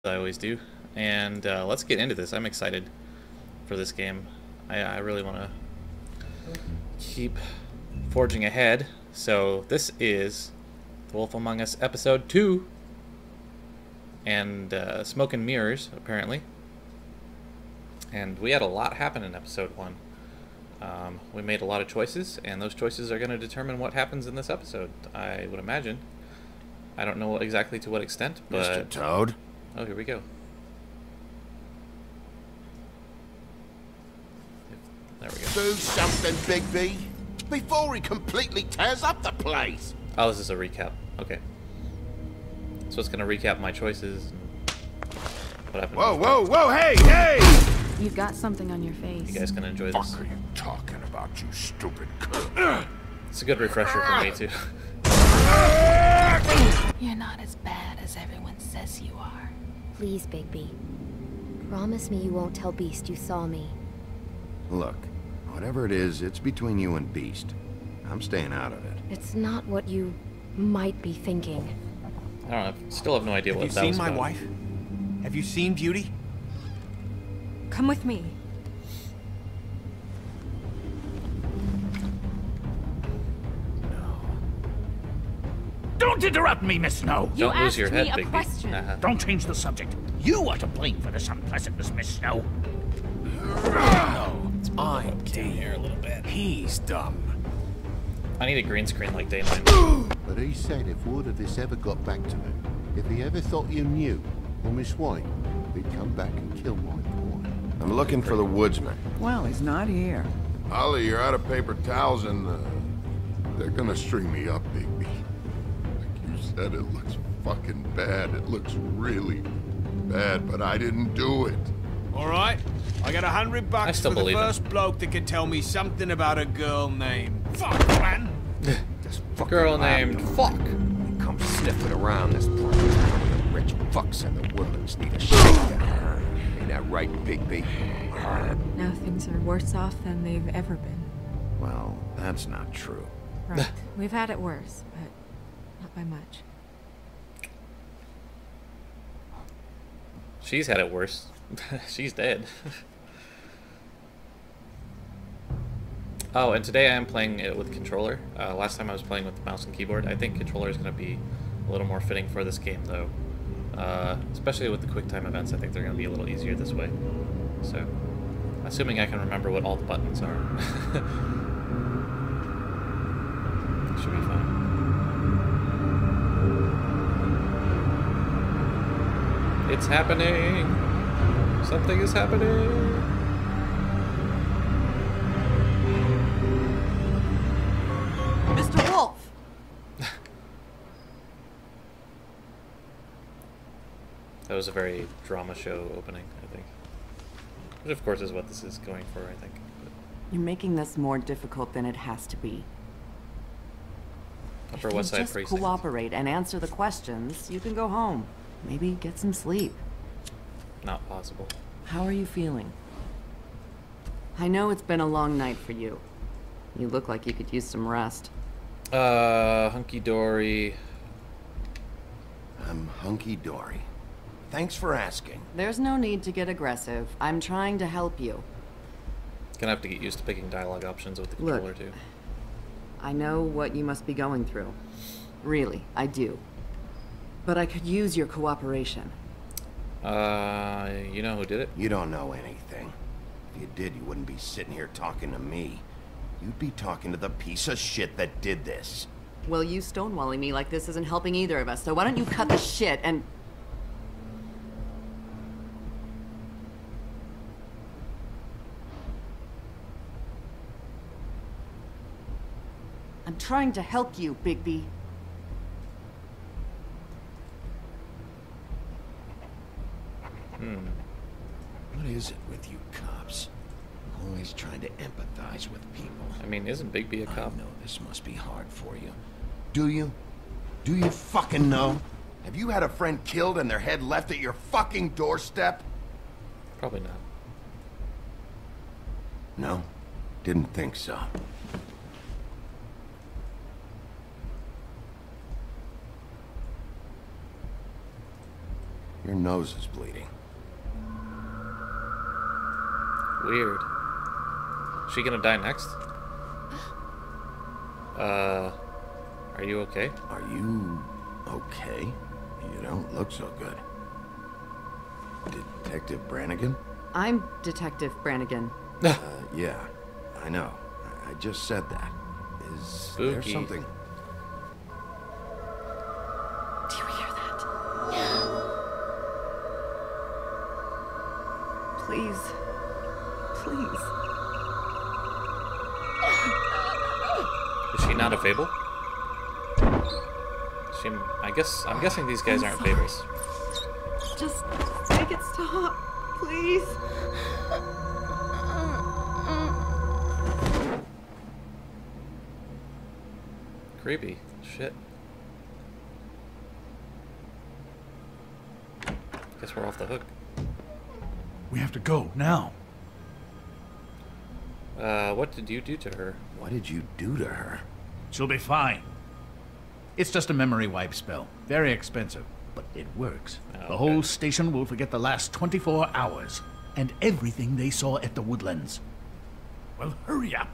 I always do. And let's get into this. I'm excited for this game. I really want to keep forging ahead. So this is The Wolf Among Us Episode 2. And Smoke and Mirrors, apparently. And we had a lot happen in Episode 1. We made a lot of choices, and those choices are going to determine what happens in this episode, I would imagine. I don't know exactly to what extent, but... Mr. Toad? Oh, here we go. There we go. Do something, Bigby, before he completely tears up the place! Oh, this is a recap. Okay. So it's going to recap my choices. What happened? Whoa, whoa, whoa, hey, hey! You've got something on your face. You guys going to enjoy What this? are you talking about, you stupid It's a good refresher for me, too. You're not as bad as everyone says you are. Please, Bigby. Promise me you won't tell Beast you saw me. Look, whatever it is, it's between you and Beast. I'm staying out of it. It's not what you might be thinking. I don't know. I still have no idea what that was Have you seen my about. wife? Have you seen Beauty? Come with me. Don't interrupt me, Miss Snow! Don't lose your head, asked me a Bigby. question. Don't change the subject. You are to blame for this unpleasantness, Miss Snow. I'm here a little bit. He's dumb. I need a green screen like Dayline. But he said if word of this ever got back to him, if he ever thought you knew, or Miss White, he'd come back and kill my boy. I'm looking for the woodsman. Well, he's not here. Ollie, you're out of paper towels and, they're gonna string me up, Bigby. Like you said, it looks fucking bad. It looks really bad, but I didn't do it. Alright, I got $100 I still for the believe it. first bloke that can tell me something about a girl named... Fuck, man! This fucking Girl lab named dog. Fuck. He comes sniffing around this place. The rich fucks in the woodlands need a shakedown. Ain't that right, Bigby? Now things are worse off than they've ever been. Well, that's not true. Right. We've had it worse, but not by much. She's had it worse. She's dead. Oh, and today I am playing it with controller. Last time I was playing with the mouse and keyboard. I think controller is going to be a little more fitting for this game, though. Especially with the QuickTime events, I think they're going to be a little easier this way. So, assuming I can remember what all the buttons are. Should be fine. It's happening! Something is happening! Mr. Wolf! That was a very drama show opening, I think. Which of course is what this is going for, I think. You're making this more difficult than it has to be. Upper If West you Side just Precinct. cooperate and answer the questions, you can go home. Maybe get some sleep. Not possible. How are you feeling? I know it's been a long night for you. You look like you could use some rest. Hunky-dory. I'm hunky-dory. Thanks for asking. There's no need to get aggressive. I'm trying to help you. Gonna have to get used to picking dialogue options with the Look. controller, too. I know what you must be going through. Really, I do. But I could use your cooperation. You know who did it? You don't know anything. If you did, you wouldn't be sitting here talking to me. You'd be talking to the piece of shit that did this. Well, you stonewalling me like this isn't helping either of us, so why don't you cut the shit and... I'm trying to help you, Bigby. What is it with you cops? Always trying to empathize with people. I mean, isn't Bigby a I cop? know this must be hard for you. Do you? Do you fucking know? Have you had a friend killed and their head left at your fucking doorstep? Probably not. No? Didn't think so. Your nose is bleeding. Weird. Is she gonna die next? Are you okay? Are you okay? You don't look so good. Detective Brannigan? I'm Detective Brannigan. Yeah, I know. I just said that. Is there Spooky. something? Do you hear that? Please. Please. Is she not a Fable? She, I'm guessing these guys aren't Fables. Just make it stop, please. Creepy. Shit. Guess we're off the hook. We have to go now. What did you do to her? What did you do to her? She'll be fine. It's just a memory wipe spell. Very expensive, but it works. Oh, The okay. whole station will forget the last 24 hours and everything they saw at the Woodlands. Well, hurry up.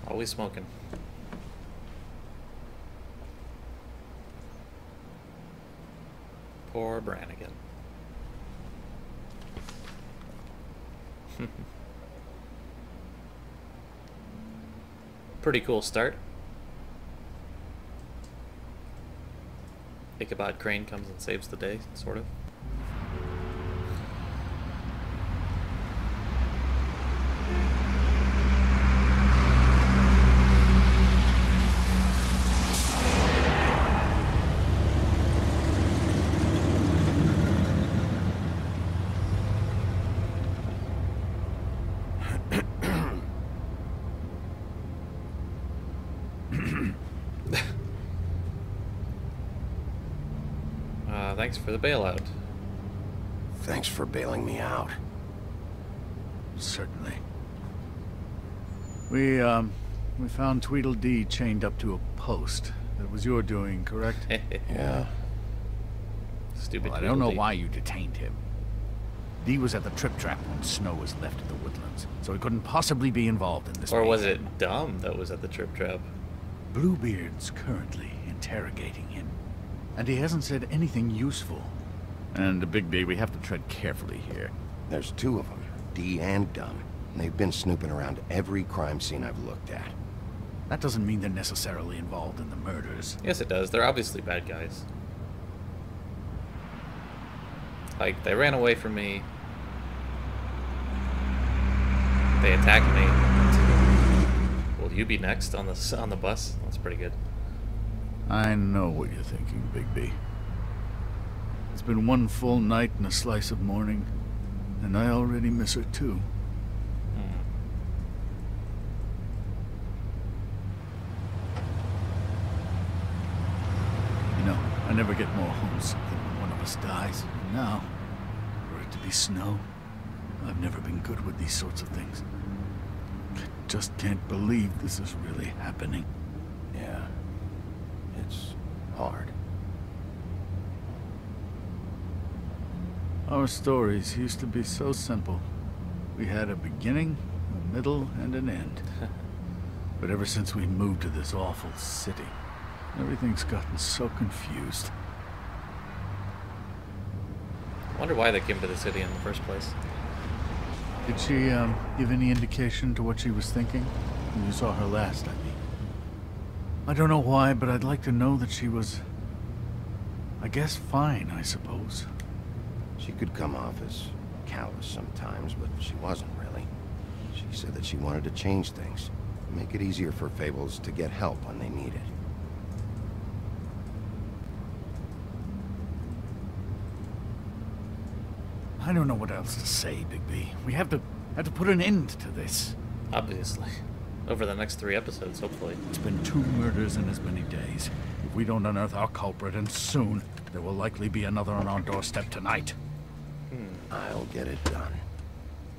Always smoking. Poor Brannigan. Pretty cool start. Ichabod Crane comes and saves the day, sort of. Thanks for the bailout. Thanks for bailing me out. Certainly. We found Tweedledee chained up to a post. That was your doing, correct? Yeah. Stupid. Well, I don't know Tweedledee. why you detained him. Dee was at the Trip Trap when Snow was left at the Woodlands, so he couldn't possibly be involved in this. Or was mayhem. it Dumb that was at the Trip Trap? Bluebeard's currently interrogating him, and he hasn't said anything useful. And Bigby, we have to tread carefully here. There's two of them, Dee and Dumb. And they've been snooping around every crime scene I've looked at. That doesn't mean they're necessarily involved in the murders. Yes, it does. They're obviously bad guys. Like, they ran away from me. They attacked me. Will you be next on the bus? That's pretty good. I know what you're thinking, Bigby. It's been one full night and a slice of morning, and I already miss her too. You know, I never get more homesick than when one of us dies. And now, for it to be Snow, I've never been good with these sorts of things. I just can't believe this is really happening. Yeah. It's hard. Our stories used to be so simple. We had a beginning, a middle, and an end. But ever since we moved to this awful city, everything's gotten so confused. I wonder why they came to the city in the first place. Did she, give any indication to what she was thinking? When you saw her last, I mean. I don't know why, but I'd like to know that she was... I guess fine, I suppose. She could come off as callous sometimes, but she wasn't really. She said that she wanted to change things. Make it easier for Fables to get help when they need it. I don't know what else to say, Bigby. We have to put an end to this. Obviously. Over the next 3 episodes, hopefully. It's been 2 murders in as many days. If we don't unearth our culprit, and soon, there will likely be another on our doorstep tonight. I'll get it done.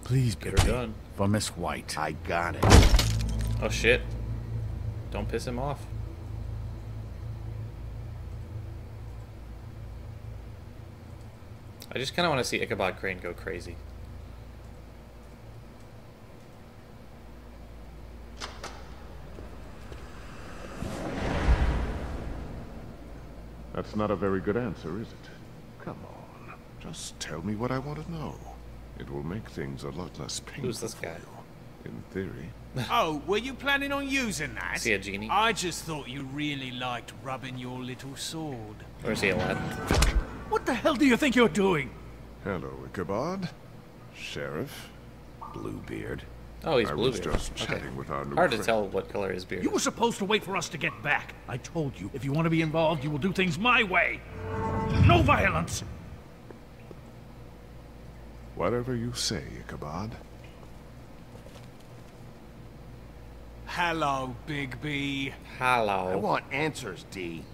Please, Get her Bigby. done. For Miss White. I got it. Oh shit. Don't piss him off. I just kind of want to see Ichabod Crane go crazy. That's not a very good answer, is it? Come on. Just tell me what I want to know. It will make things a lot less painful. Who's this guy? For you, in theory. Oh, were you planning on using that? Is he a genie? I just thought you really liked rubbing your little sword. Or is he Aladdin? What the hell do you think you're doing? Hello, Ichabod. Sheriff. Bluebeard. Oh, he's I was Bluebeard. just chatting with our new Hard to friend. tell what color his beard You is. were supposed to wait for us to get back. I told you, if you want to be involved, you will do things my way. No violence! Whatever you say, Ichabod. Hello, Bigby. Hello. I want answers, D.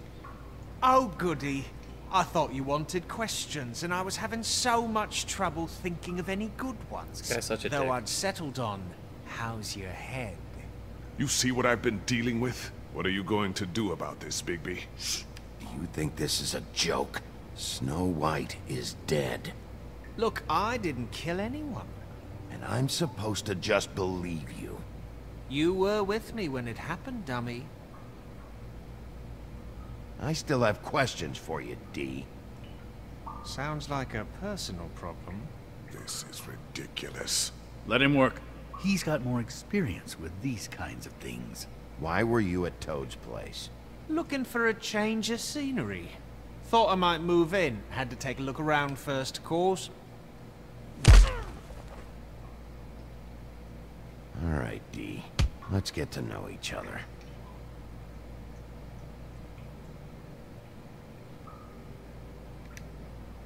Oh, goody. I thought you wanted questions, and I was having so much trouble thinking of any good ones. This guy's such a Though dick. I'd settled on, how's your head? You see what I've been dealing with? What are you going to do about this, Bigby? Do you think this is a joke? Snow White is dead. Look, I didn't kill anyone. And I'm supposed to just believe you. You were with me when it happened, dummy. I still have questions for you, D. Sounds like a personal problem. This is ridiculous. Let him work. He's got more experience with these kinds of things. Why were you at Toad's place? Looking for a change of scenery. Thought I might move in. Had to take a look around first, of course. All right, D. Let's get to know each other.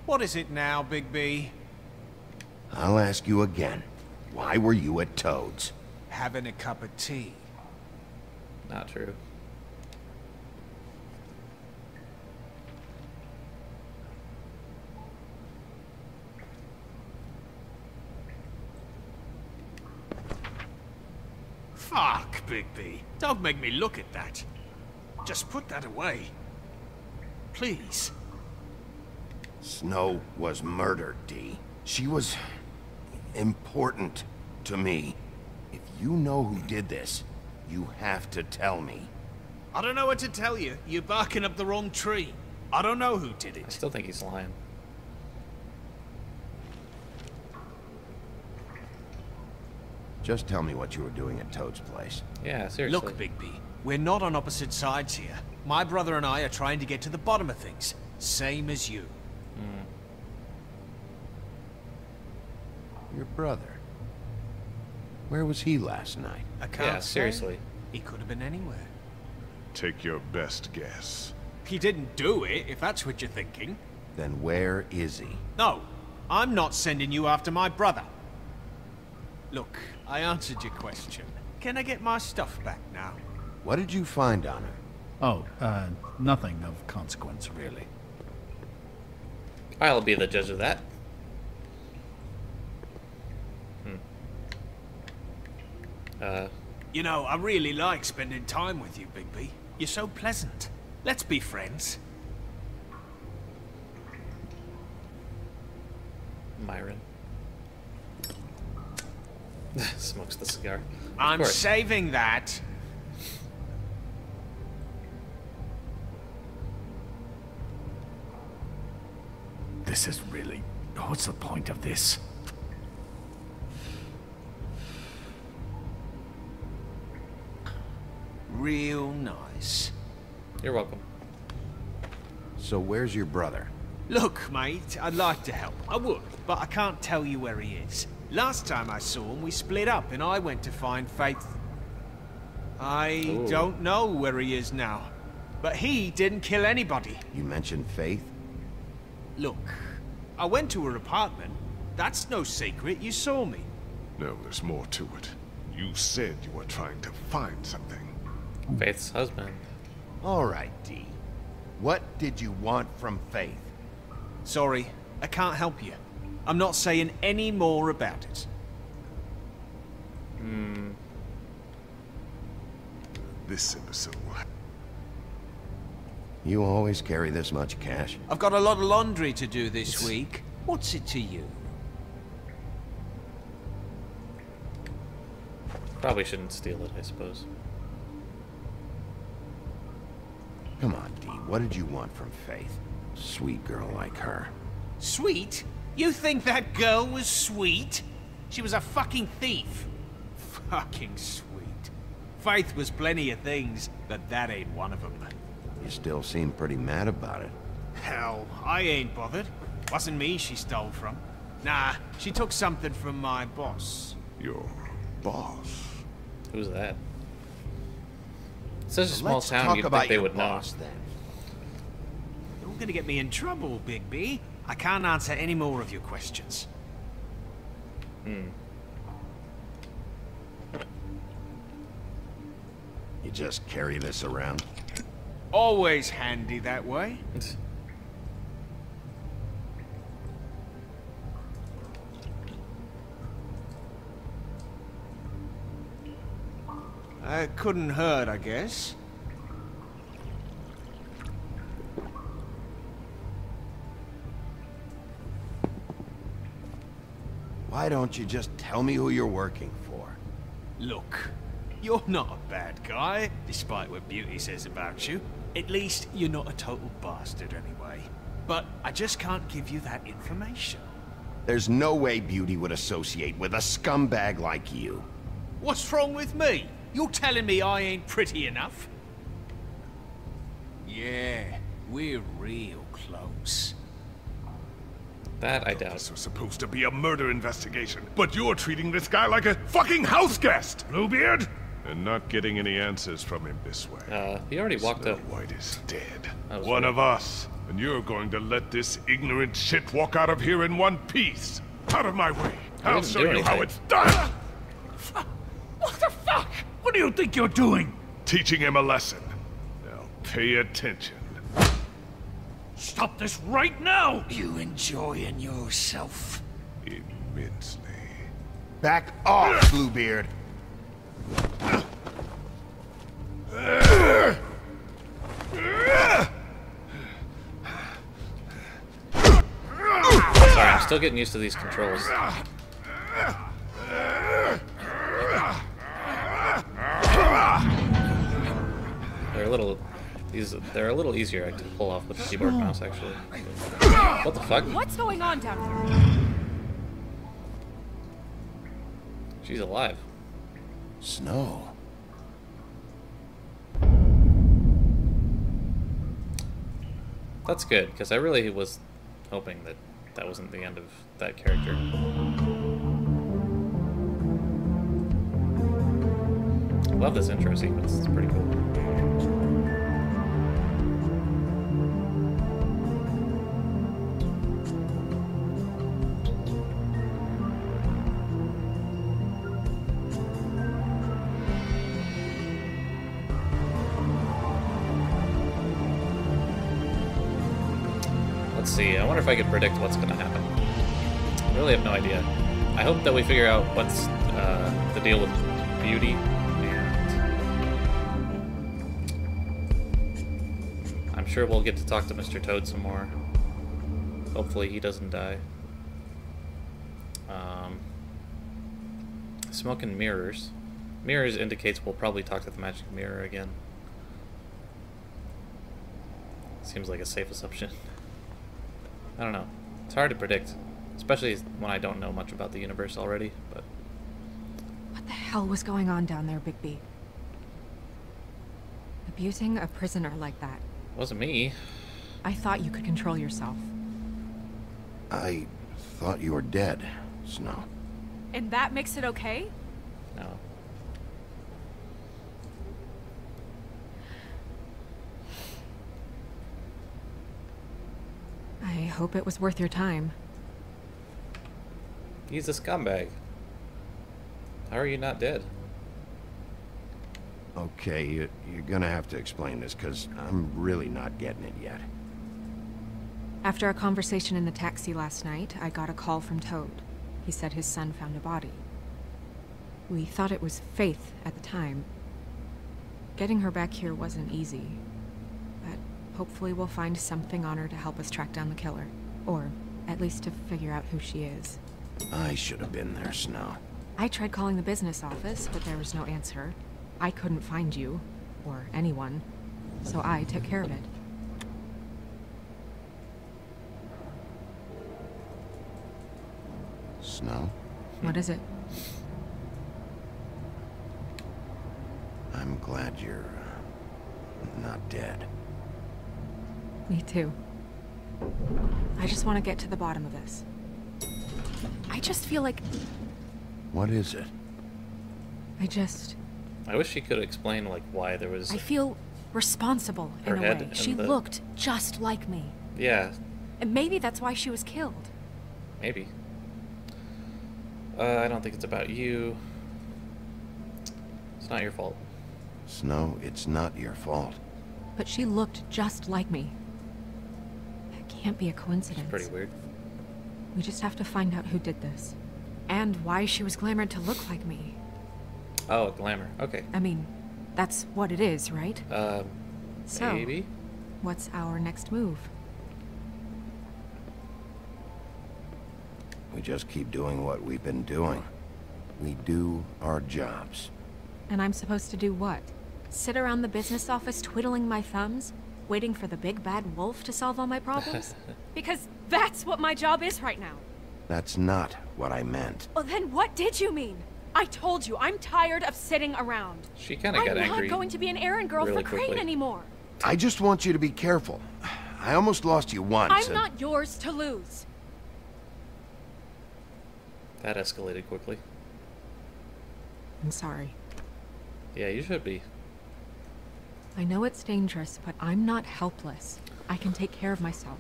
What is it now, Bigby? I'll ask you again. Why were you at Toad's? Having a cup of tea. Not true. Fuck, Bigby. Don't make me look at that. Just put that away. Please. Snow was murdered, D. She was important to me. If you know who did this, you have to tell me. I don't know what to tell you. You're barking up the wrong tree. I don't know who did I it. still think he's lying. Just tell me what you were doing at Toad's place. Yeah, seriously. Look, Bigby, we're not on opposite sides here. My brother and I are trying to get to the bottom of things. Same as you. Your brother. Where was he last night? I can't Yeah, say. seriously. He could have been anywhere. Take your best guess. He didn't do it, if that's what you're thinking. Then where is he? No, I'm not sending you after my brother. Look, I answered your question. Can I get my stuff back now? What did you find on her? Oh, nothing of consequence, really. I'll be the judge of that. You know, I really like spending time with you, Bigby. You're so pleasant. Let's be friends. Myron. Smokes the cigar. Of I'm course. saving that. This is really... What's the point of this? Real nice. You're welcome. So where's your brother? Look, mate, I'd like to help. I would, but I can't tell you where he is. Last time I saw him, we split up and I went to find Faith. I Ooh. don't know where he is now. But he didn't kill anybody. You mentioned Faith? Look, I went to her apartment. That's no secret, you saw me. No, there's more to it. You said you were trying to find something. Faith's husband. All right, D. What did you want from Faith? Sorry, I can't help you. I'm not saying any more about it. This imbecile. You always carry this much cash? I've got a lot of laundry to do this week. What's it to you? Probably shouldn't steal it, I suppose. Come on, Dee. What did you want from Faith? Sweet girl like her. Sweet? You think that girl was sweet? She was a fucking thief. Fucking sweet. Faith was plenty of things, but that ain't one of them. You still seem pretty mad about it. Hell, I ain't bothered. Wasn't me she stole from. Nah, she took something from my boss. Your boss? Who's that? It's such a small Let's town, talk you'd about think they your would know. boss, then. You're gonna get me in trouble, Bigby. I can't answer any more of your questions. You just carry this around? Always handy that way. Couldn't hurt, I guess. Why don't you just tell me who you're working for? Look, you're not a bad guy, despite what Beauty says about you. At least, you're not a total bastard anyway. But I just can't give you that information. There's no way Beauty would associate with a scumbag like you. What's wrong with me? You're telling me I ain't pretty enough? Yeah, we're real close. That I doubt. This was supposed to be a murder investigation, but you're treating this guy like a fucking house guest, Bluebeard! And not getting any answers from him this way. He already walked Snow up. White is dead. That was One weird. of us. And you're going to let this ignorant shit walk out of here in one piece. Out of my way. I'll didn't show do you how anything. it's done! What the fuck? What do you think you're doing? Teaching him a lesson. Now pay attention. Stop this right now! You enjoying yourself? Immensely. Back off, Bluebeard! Sorry, I'm still getting used to these controls. They're a little easier to pull off with the keyboard and mouse, actually. What the fuck? What's going on down here? She's alive. Snow. That's good, because I really was hoping that that wasn't the end of that character. I love this intro sequence, it's pretty cool. Let's see, I wonder if I could predict what's going to happen. I really have no idea. I hope that we figure out what's the deal with Beauty, and I'm sure we'll get to talk to Mr. Toad some more. Hopefully he doesn't die. Smoke and mirrors. Mirrors indicates we'll probably talk to the magic mirror again. Seems like a safe assumption. I don't know. It's hard to predict, especially when I don't know much about the universe already, but... What the hell was going on down there, Bigby? Abusing a prisoner like that. Wasn't me. I thought you could control yourself. I thought you were dead, Snow. And that makes it okay? No. I hope it was worth your time. He's a scumbag. How are you not dead? Okay, you're gonna have to explain this, because I'm really not getting it yet. After our conversation in the taxi last night, I got a call from Toad. He said his son found a body. We thought it was Faith at the time. Getting her back here wasn't easy, but hopefully we'll find something on her to help us track down the killer. Or At least to figure out who she is. I should have been there, Snow. I tried calling the business office, but there was no answer. I couldn't find you, or anyone, so I took care of it. Snow? What is it? I'm glad you're not dead. Me too. I just want to get to the bottom of this. I just feel like... What is it? I wish she could explain, like, why there was... I feel responsible in a way. She looked just like me. Yeah. And maybe that's why she was killed. Maybe. I don't think it's about you. It's not your fault. Snow, it's not your fault. But she looked just like me. It can't be a coincidence. It's pretty weird. We just have to find out who did this. And why she was glamored to look like me. Oh, glamour. Okay. I mean, that's what it is, right? So, maybe? What's our next move? We just keep doing what we've been doing. We do our jobs. And I'm supposed to do what? Sit around the business office twiddling my thumbs? Waiting for the big bad wolf to solve all my problems? Because that's what my job is right now. That's not what I meant. Well, then what did you mean? I told you, I'm tired of sitting around. She kind of got angry. I'm not going to be an errand girl really for Crane quickly. anymore. I just want you to be careful. I almost lost you once. I'm not yours to lose. That escalated quickly. I'm sorry. Yeah, you should be. I know it's dangerous, but I'm not helpless. I can take care of myself.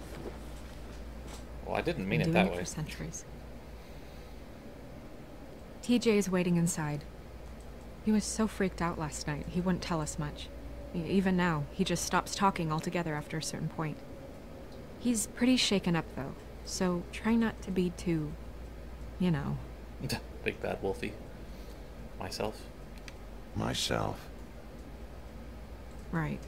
Well, I didn't mean Been it doing that it way. for centuries. TJ is waiting inside. He was so freaked out last night, he wouldn't tell us much. Even now, he just stops talking altogether after a certain point. He's pretty shaken up, though, so try not to be too, you know. Big bad wolfie. Myself. Right.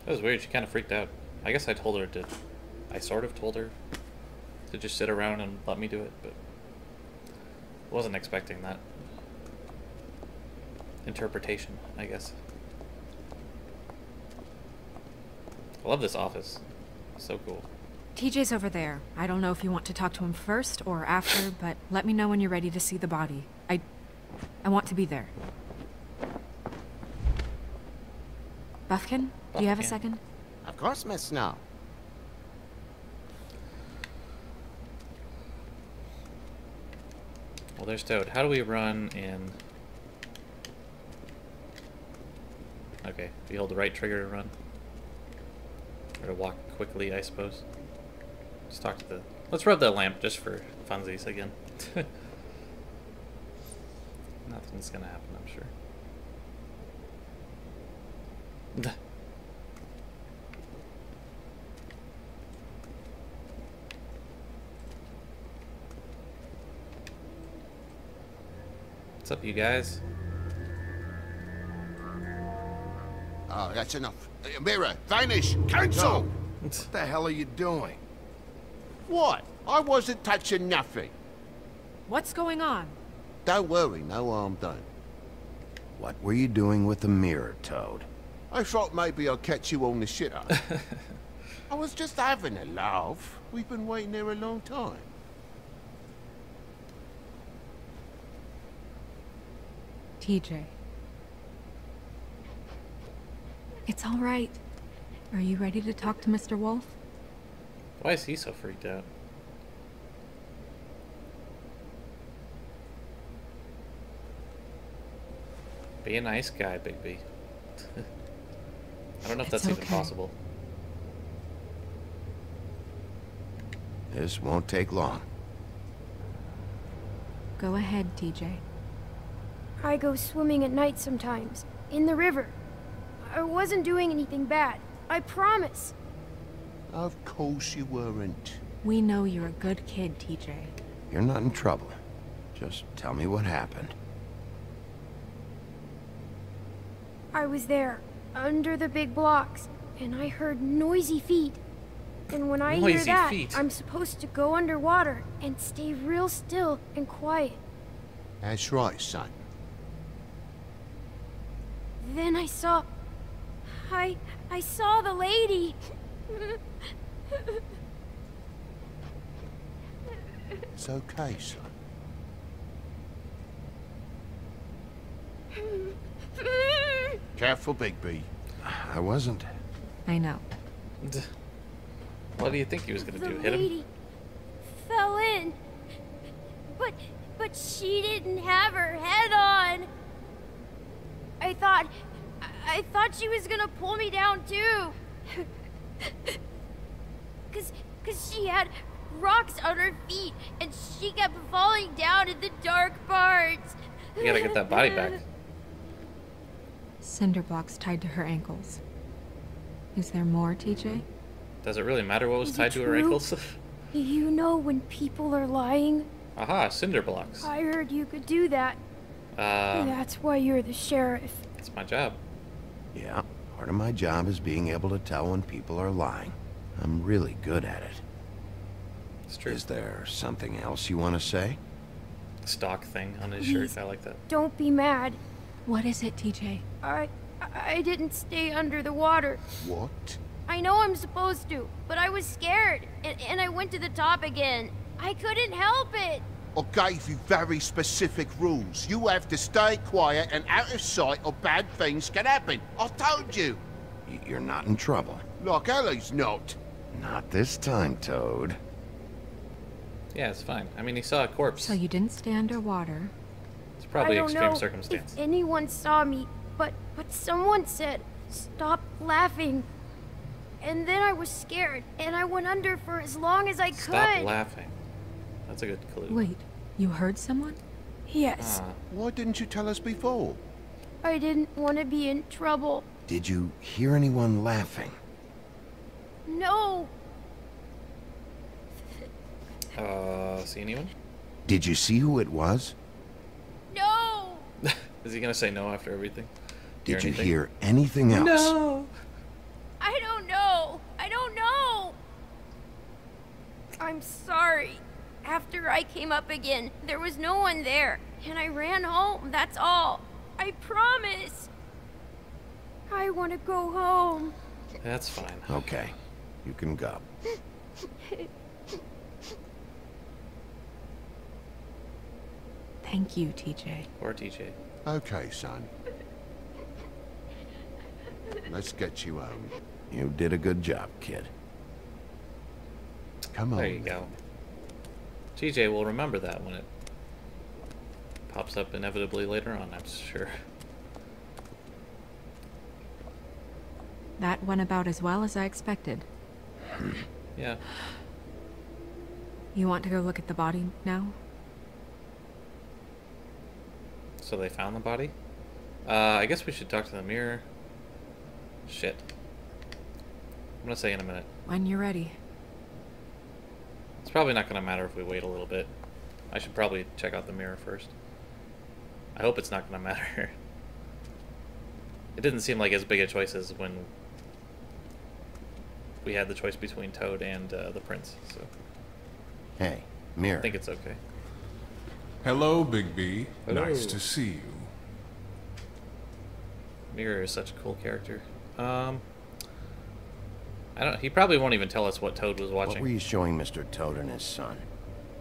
That was weird. She kind of freaked out. I guess I told her to... I sort of told her to just sit around and let me do it, but... wasn't expecting that interpretation, I guess. I love this office. So cool. TJ's over there. I don't know if you want to talk to him first or after, but let me know when you're ready to see the body. I want to be there. Buffkin, do you have a second? Of course, Miss Snow. Well, there's Toad. How do we run in... Okay, you hold the right trigger to run. Or to walk quickly, I suppose. Let's talk to the... Let's rub that lamp just for funsies again. Nothing's gonna happen, I'm sure. What's up, you guys? Oh, that's enough. Mira, vanish! Cancel! What the hell are you doing? What? I wasn't touching nothing. What's going on? Don't worry, no harm done. What were you doing with the mirror, Toad? I thought maybe I'd catch you on the shitter. I was just having a laugh. We've been waiting there a long time. TJ. It's all right. Are you ready to talk to Mr. Wolf? Why is he so freaked out? Be a nice guy, Bigby. I don't know if that's even possible. This won't take long. Go ahead, TJ. I go swimming at night sometimes, in the river. I wasn't doing anything bad, I promise. Of course you weren't. We know you're a good kid, TJ. You're not in trouble. Just tell me what happened. I was there, under the big blocks, and I heard noisy feet. And when I hear Noisy that, feet. I'm supposed to go underwater and stay real still and quiet. That's right, son. Then I saw... I saw the lady. It's okay, son. Careful, Bigby. I wasn't. I know. What do you think he was gonna The do? Hit him? lady fell in. But she didn't have her head on. I thought she was gonna pull me down too. Cause she had rocks on her feet and she kept falling down in the dark parts. You gotta get that body back. Cinder blocks tied to her ankles. Is there more, TJ? Does it really matter what was Is tied it to her true? ankles? You know when people are lying? Aha, cinder blocks. I heard you could do that. That's why you're the sheriff. It's my job. Yeah, part of my job is being able to tell when people are lying. I'm really good at it. It's true. Is there something else you want to say? Stock thing on his Please. shirt. I like that. Don't be mad. What is it, TJ? I didn't stay under the water. What? I know I'm supposed to, but I was scared, and I went to the top again. I couldn't help it. I gave you very specific rules. You have to stay quiet and out of sight or bad things can happen. I told you. You're not in trouble. Like Ellie's not. Not this time, Toad. Yeah, it's fine. I mean, he saw a corpse. So you didn't stay underwater. It's probably I don't extreme know circumstance. if anyone saw me, but someone said, "Stop laughing." And then I was scared, and I went under for as long as I could. Stop laughing. That's a good clue. Wait, you heard someone? Yes. Why didn't you tell us before? I didn't want to be in trouble. Did you hear anyone laughing? No. See anyone? Did you see who it was? No. Is he gonna say no after everything? Did you anything? hear anything else? No. I don't know. I don't know. I'm sorry. After I came up again, there was no one there, and I ran home, that's all. I promise. I want to go home. That's fine. Okay, you can go. Thank you, TJ. Poor TJ. Okay, son. Let's get you home. You did a good job, kid. Come on. There you go. TJ will remember that when it pops up inevitably later on, I'm sure. That went about as well as I expected. Yeah. You want to go look at the body now? So they found the body? I guess we should talk to the mirror. Shit. I'm gonna say in a minute. When you're ready. It's probably not gonna matter if we wait a little bit. I should probably check out the mirror first. I hope it's not gonna matter. It didn't seem like as big a choice as when we had the choice between Toad and the prince, so Hey, mirror. I think it's okay. Hello, Bigby. Hello. Nice to see you. Mirror is such a cool character. I don't. He probably won't even tell us what Toad was watching. What were you showing Mr. Toad and his son?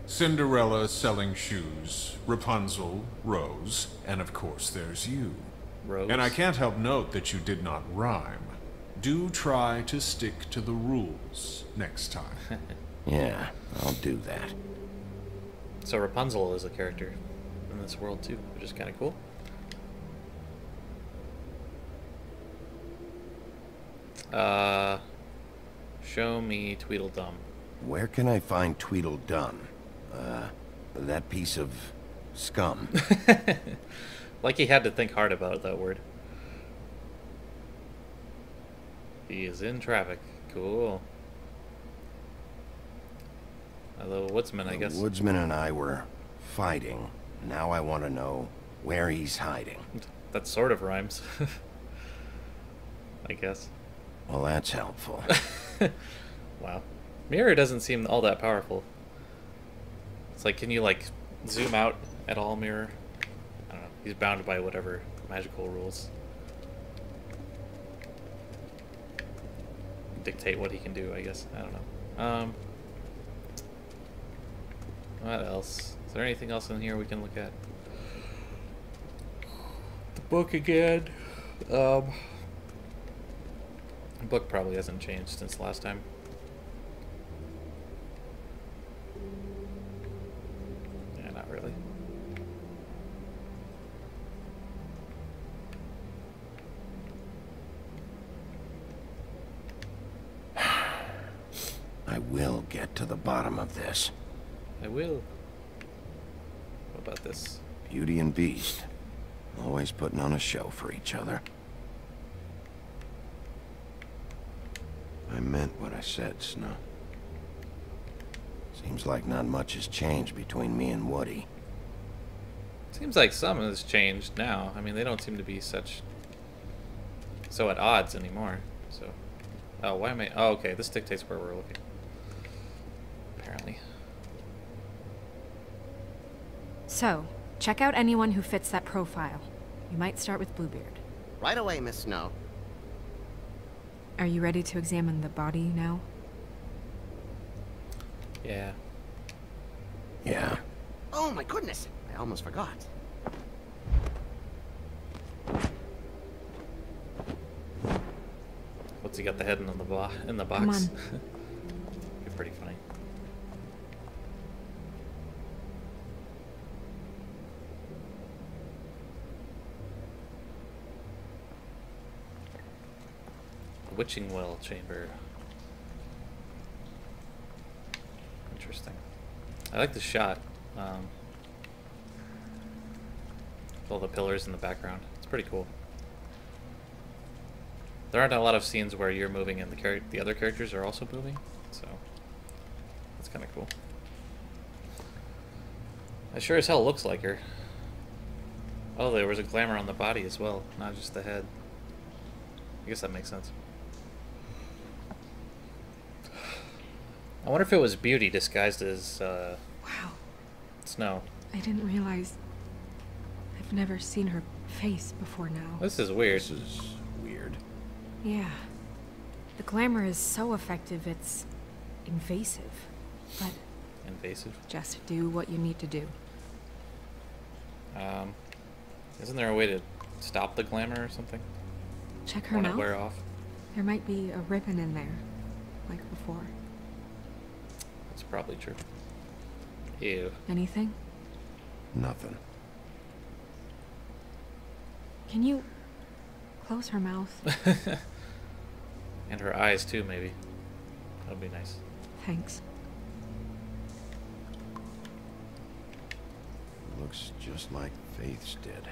Cinderella selling shoes, Rapunzel, Rose, and of course there's you. Rose. And I can't help note that you did not rhyme. Do try to stick to the rules next time. Yeah, I'll do that. So Rapunzel is a character in this world too, which is kind of cool. Show me Tweedledum. Where can I find Tweedledum? That piece of scum. Like he had to think hard about that word. He is in traffic. Cool. The woodsman, I guess. The woodsman and I were fighting. Now I want to know where he's hiding. That sort of rhymes. I guess. Well, that's helpful. Wow. Mirror doesn't seem all that powerful. It's like, can you, like, zoom out at all, Mirror? I don't know. He's bound by whatever magical rules dictate what he can do, I guess. I don't know. What else? Is there anything else in here we can look at? The book again. The book probably hasn't changed since last time. Yeah, not really. I will get to the bottom of this. I will. What about this? Beauty and Beast. Always putting on a show for each other. I meant what I said, Snow. Seems like not much has changed between me and Woody. Seems like some has changed now. I mean, they don't seem to be so at odds anymore. So, oh, why am I? Oh, okay. This dictates where we're looking. Apparently. So, check out anyone who fits that profile. You might start with Bluebeard. Right away, Miss Snow. Are you ready to examine the body now? Yeah. Yeah. Oh my goodness! I almost forgot. What's he got the head in the box? Come on. You're pretty funny. The Witching Well Chamber. Interesting. I like the shot. With all the pillars in the background. It's pretty cool. There aren't a lot of scenes where you're moving and the other characters are also moving, so that's kind of cool. It sure as hell looks like her. Oh, there was a glamour on the body as well, not just the head. I guess that makes sense. I wonder if it was Beauty disguised as Wow. Snow. I didn't realize. I've never seen her face before now. This is weird. This is weird. Yeah. The glamour is so effective, it's invasive. But Invasive? just do what you need to do. Isn't there a way to stop the glamour or something? Check her Won't mouth. it wear off? There might be a ribbon in there, like before. That's probably true. Ew. Anything? Nothing. Can you close her mouth? And her eyes too, maybe. That would be nice. Thanks. Looks just like Faith's did.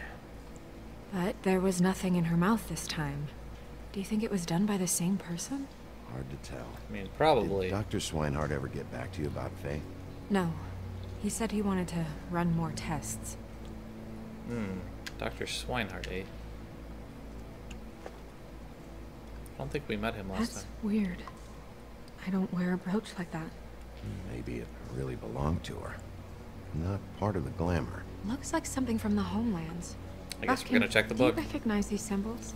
But there was nothing in her mouth this time. Do you think it was done by the same person? Hard to tell. I mean, probably. Did Dr. Swinehart ever get back to you about Faith? No. He said he wanted to run more tests. Dr. Swinehart, eh? I don't think we met him last That's time. weird. I don't wear a brooch like that. Maybe it really belonged to her. Not part of the glamour. Looks like something from the homelands. I guess we're gonna check the book. Do you recognize these symbols?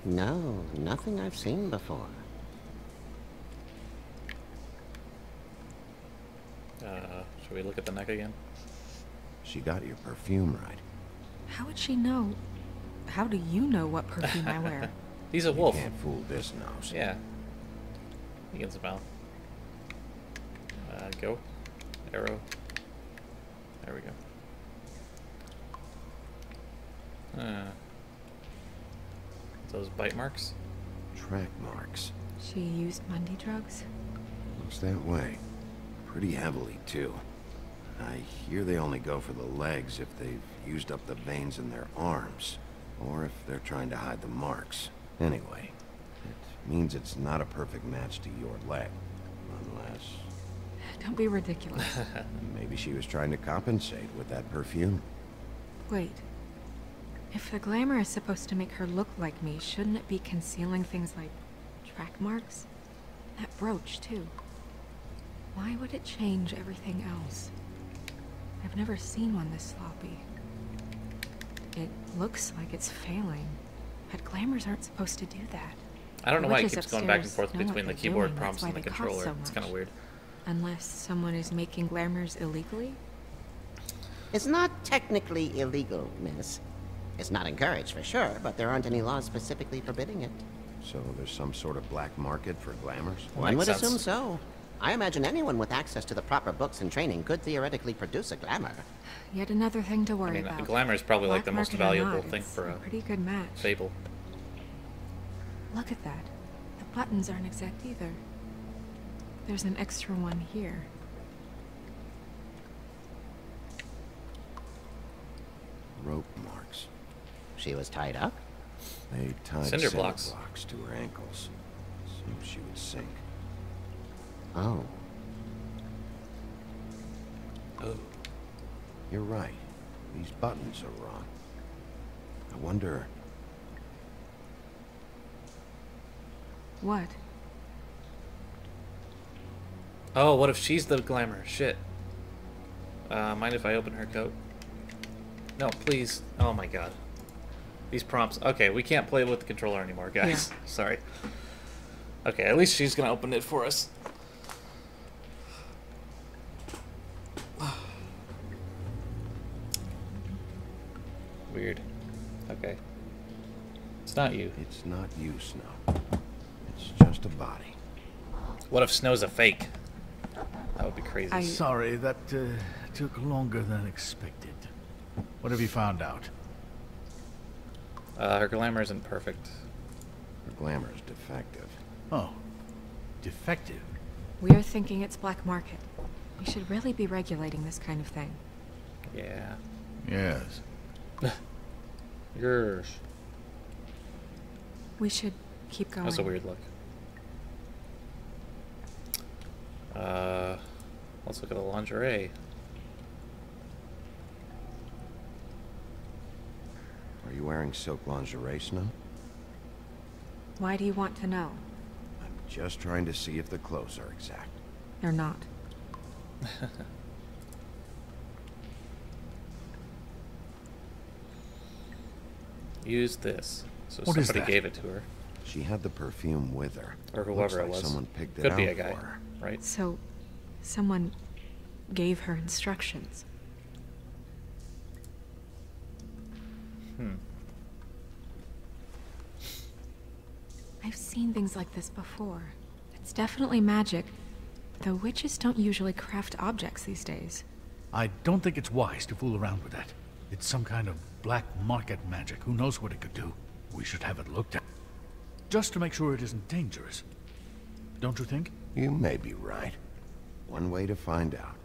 No, nothing I've seen before. Should we look at the neck again? She got your perfume right. How would she know? How do you know what perfume I wear? He's a wolf. You can't fool this nose. Yeah. He can smell. Go. Arrow. There we go. Those bite marks? Track marks. She used Mundy drugs? Looks that way. Pretty heavily, too. I hear they only go for the legs if they've used up the veins in their arms, or if they're trying to hide the marks. Anyway, it means it's not a perfect match to your leg, unless... Don't be ridiculous. Maybe she was trying to compensate with that perfume. Wait. If the glamour is supposed to make her look like me, shouldn't it be concealing things like track marks? That brooch, too. Why would it change everything else? I've never seen one this sloppy. It looks like it's failing, but glamours aren't supposed to do that. I don't know why it Witches keeps going back and upstairs forth know what between the they're keyboard doing, prompts that's and the why they cost controller. so It's kind of much. weird. Unless someone is making glamours illegally? It's not technically illegal, miss. It's not encouraged for sure, but there aren't any laws specifically forbidding it. So there's some sort of black market for glamours? One would assume so. I imagine anyone with access to the proper books and training could theoretically produce a glamour. Yet another thing to worry about. Glamour is probably like Black the most market or valuable not, thing it's for a pretty good match. Fable. Look at that. The buttons aren't exact either. There's an extra one here. Rope marks. She was tied up? They tied Cinder cinder blocks. blocks to her ankles. Seems she would sink. Oh. Oh. You're right. These buttons are wrong. I wonder... What? Oh, what if she's the glamour? Shit. Mind if I open her coat? No, please. Oh my god. These prompts. Okay, we can't play with the controller anymore, guys. Yeah. Sorry. Okay, at least she's gonna open it for us. Weird. Okay. It's not you. It's not you, Snow. It's just a body. What if Snow's a fake? That would be crazy. Sorry, that took longer than expected. What have you found out? Her glamour isn't perfect. Her glamour is defective. Oh. Defective? We're thinking it's black market. We should really be regulating this kind of thing. Yeah. Yes. Yours. We should keep going. That's a weird look. Let's look at the lingerie. Are you wearing silk lingerie, Snow? Why do you want to know? I'm just trying to see if the clothes are exact. They're not. Use this. So What is somebody that? gave it to her. She had the perfume with her. Or Looks whoever like it was. someone picked it Could out be a guy, for her. right? So, someone gave her instructions. I've seen things like this before. It's definitely magic, though witches don't usually craft objects these days. I don't think it's wise to fool around with that. It's some kind of black market magic. Who knows what it could do? We should have it looked at. Just to make sure it isn't dangerous. Don't you think? You may be right. One way to find out.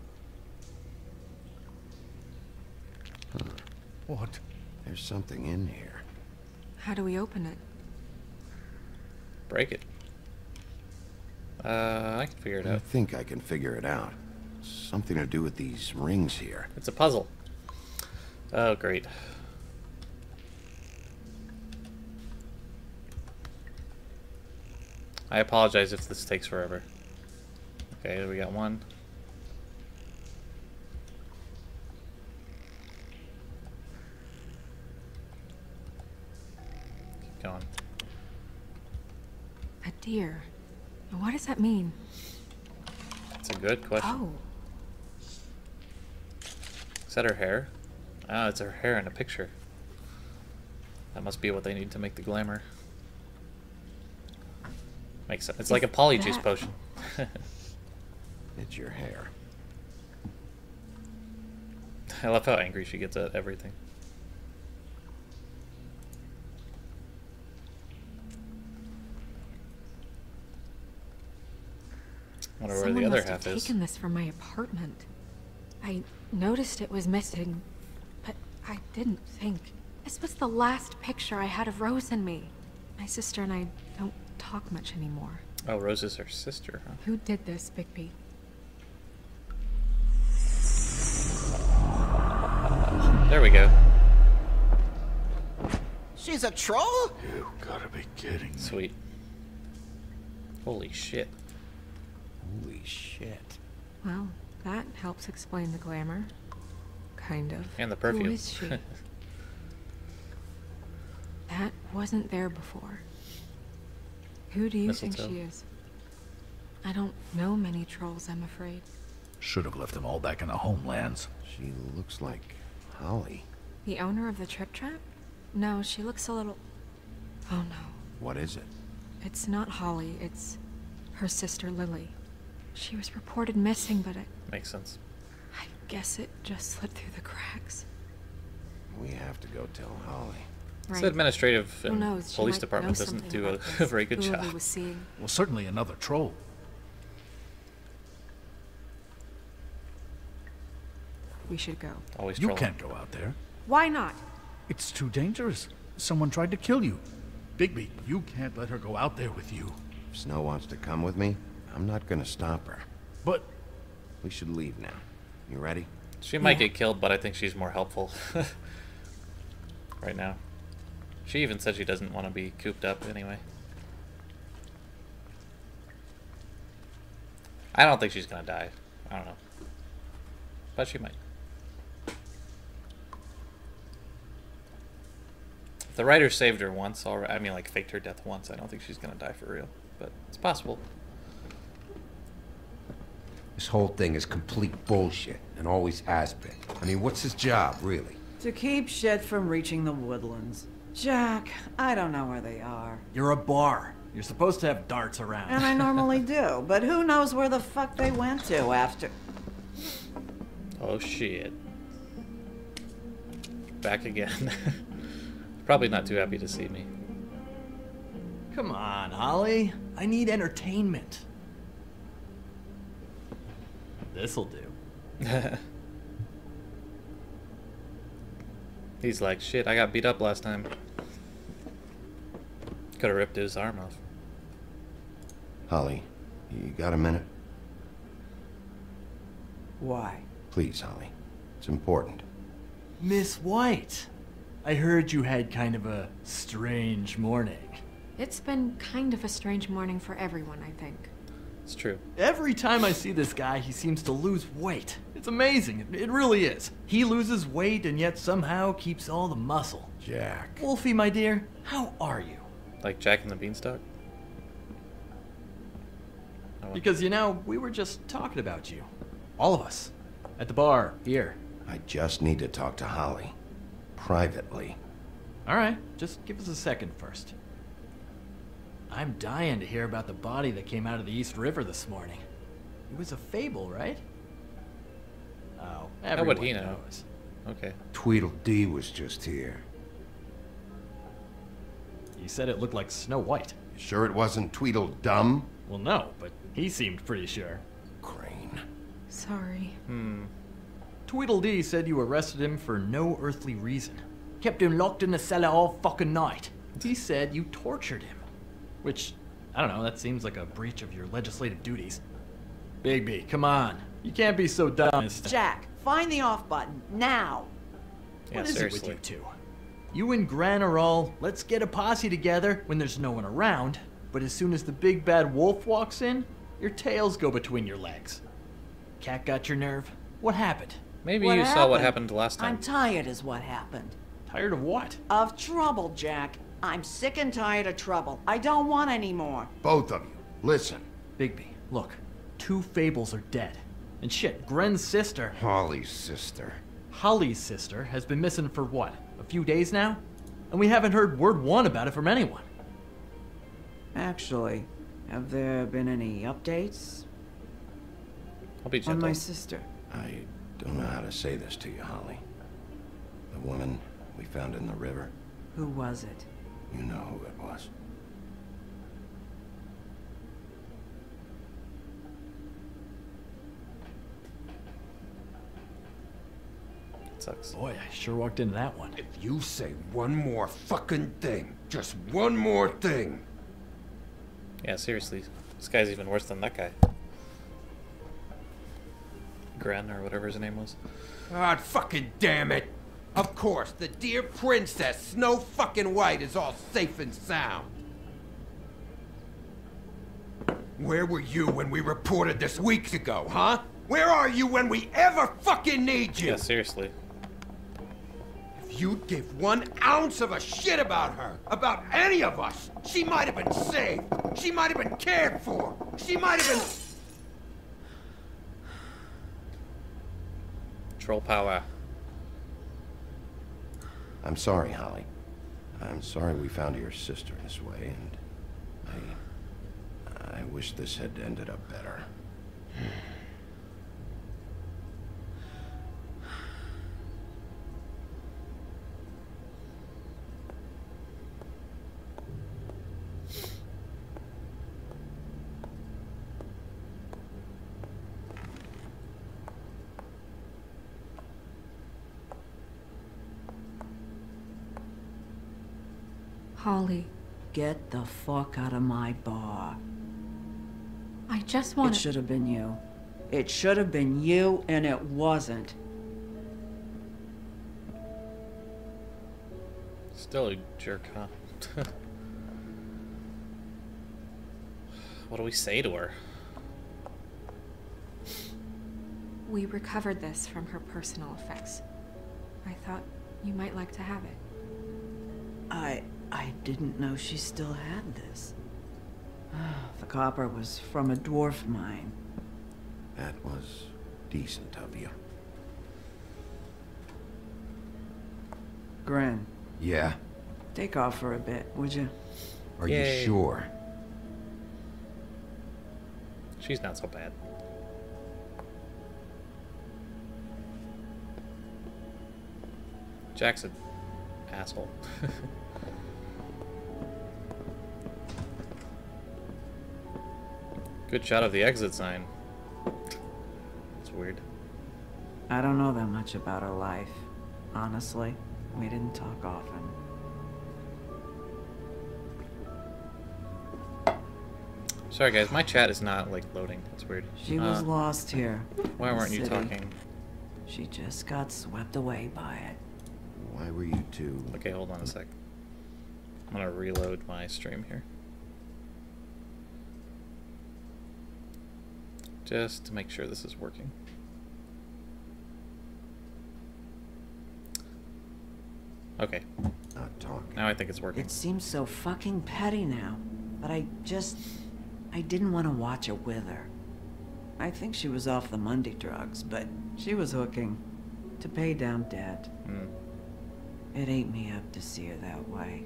What? There's something in here. How do we open it? Break it. I can figure it I out. think I can figure it out. Something to do with these rings here. It's a puzzle. Oh, great. I apologize if this takes forever. Okay, we got one. Keep going. A deer. What does that mean? That's a good question. Oh, Is that her hair? Ah, it's her hair in a picture. That must be what they need to make the glamour. Makes sense. It's like a polyjuice that- potion. It's your hair. I love how angry she gets at everything. I wonder where someone the other must have half is. taken this from my apartment. I noticed it was missing, but I didn't think. This was the last picture I had of Rose and me. My sister and I don't talk much anymore. Oh, Rose is her sister, huh? Who did this, Bigby? There we go. She's a troll? You gotta be kidding me. Sweet. Holy shit. Holy shit. Well, that helps explain the glamour. Kind of. And the perfume. Who is she? That wasn't there before. Who do you think Mistletoe. she is? I don't know many trolls, I'm afraid. Should have left them all back in the homelands. She looks like Holly. The owner of the Trip Trap? No, she looks a little... Oh no. What is it? It's not Holly, it's her sister Lily. She was reported missing, but Makes sense. I guess it just slipped through the cracks. We have to go tell Holly. This Right. administrative Who and knows, she police might department know doesn't something do about a this, very good who job. Lily was seeing. Well, certainly another troll. We should go. Always You trolling. can't go out there. Why not? It's too dangerous. Someone tried to kill you. Bigby, you can't let her go out there with you. If Snow wants to come with me, I'm not gonna stop her. But we should leave now. You ready? She might get killed, but I think she's more helpful right now. She even said she doesn't want to be cooped up anyway. I don't think she's gonna die. I don't know. But she might. If the writer saved her once, already, I mean, like, faked her death once, I don't think she's gonna die for real. But it's possible. This whole thing is complete bullshit, and always has been. I mean, what's his job, really? To keep shit from reaching the woodlands. Jack, I don't know where they are. You're a bar. You're supposed to have darts around. And I normally do, but who knows where the fuck they went to after... Oh shit. Back again. Probably not too happy to see me. Come on, Holly. I need entertainment. This'll do. He's like, shit, I got beat up last time. Could have ripped his arm off. Holly, you got a minute? Why? Please, Holly. It's important. Miss White, I heard you had kind of a strange morning. It's been kind of a strange morning for everyone, I think. It's true. Every time I see this guy, he seems to lose weight. It's amazing. It really is. He loses weight and yet somehow keeps all the muscle. Jack. Wolfie, my dear, how are you? Like Jack and the Beanstalk? Because, you know, we were just talking about you. All of us. At the bar, here. I just need to talk to Holly. Privately. Alright, just give us a second first. I'm dying to hear about the body that came out of the East River this morning. It was a fable, right? Oh, How would everyone he know? knows. Okay. Tweedledee was just here. You said it looked like Snow White. You sure it wasn't Tweedledum? Well, no, but he seemed pretty sure. Crane. Sorry. Tweedledee said you arrested him for no earthly reason. Kept him locked in the cellar all fucking night. He said you tortured him. Which, I don't know, that seems like a breach of your legislative duties. Bigby, come on. You can't be so dumb as to... Jack, find the off button, now! Yeah, What is seriously. it with you two? You and Gran are all, let's get a posse together when there's no one around, but as soon as the big bad wolf walks in, your tails go between your legs. Cat got your nerve? What happened? Maybe you saw what happened last time. I'm tired is what happened. Tired of what? Of trouble, Jack. I'm sick and tired of trouble. I don't want any more. Both of you, listen. Bigby, look. 2 fables are dead. And shit, Gren's sister... Holly's sister. Holly's sister has been missing for what? A few days now? And we haven't heard word one about it from anyone. Actually, have there been any updates? I'll be On gentle. my sister. I don't know how to say this to you, Holly. The woman we found in the river, Who was it? you know who it was. It sucks. Boy, I sure walked into that one. If you say one more fucking thing, just one more thing. Yeah, seriously. This guy's even worse than that guy. Gren, or whatever his name was. God fucking damn it. Of course, the dear Princess Snow fucking White is all safe and sound. Where were you when we reported this weeks ago, huh? Where are you when we ever fucking need you? Yeah, seriously. If you'd give 1 ounce of a shit about her, about any of us, she might have been saved. She might have been cared for. She might have been... Troll power. I'm sorry, Holly. I'm sorry we found your sister this way, and I wish this had ended up better. Holly, Get the fuck out of my bar. I just want It should have been you. It should have been you, and it wasn't. Still a jerk, huh? What do we say to her? We recovered this from her personal effects. I thought you might like to have it. I didn't know she still had this. The copper was from a dwarf mine. That was decent of you. Gren. Yeah? Take off for a bit, would you? Are you sure? She's not so bad. Jack's an asshole. Good shot of the exit sign. It's weird. I don't know that much about her life. Honestly, we didn't talk often. Sorry guys, my chat is not like loading. That's weird. She was lost here. Why in the weren't you city. talking? She just got swept away by it. Why were you two... Okay, hold on a sec. I'm gonna reload my stream here. Just to make sure this is working. Okay. Not talking. Now I think it's working. It seems so fucking petty now, but I didn't want to watch it with her. I think she was off the Monday drugs, but she was hooking to pay down debt. It ate me up to see her that way.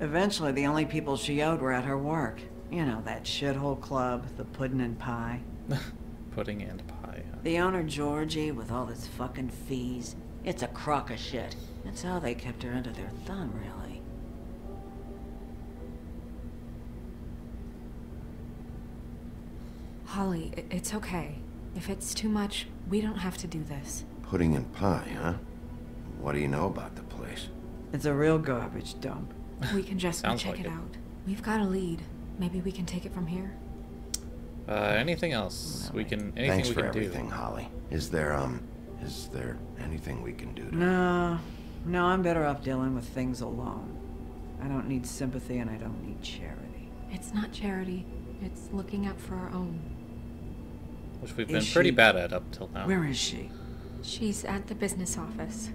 Eventually, the only people she owed were at her work. You know, that shithole club, the Puddin' and Pie. Pudding and pie. Huh? The owner, Georgie, with all his fucking fees. It's a crock of shit. That's how they kept her under their thumb, really. Holly, it's okay. If it's too much, we don't have to do this. Pudding and pie, huh? What do you know about the place? It's a real garbage dump. We can just go Sounds check like it it. out. We've got a lead. Maybe we can take it from here. Anything else we can? Anything Thanks we for can everything, do? Holly. Is there anything we can do to... No, I'm better off dealing with things alone. I don't need sympathy and I don't need charity. It's not charity. It's looking out for our own. Which we've Is been pretty she- bad at up till now. Where is she? She's at the business office.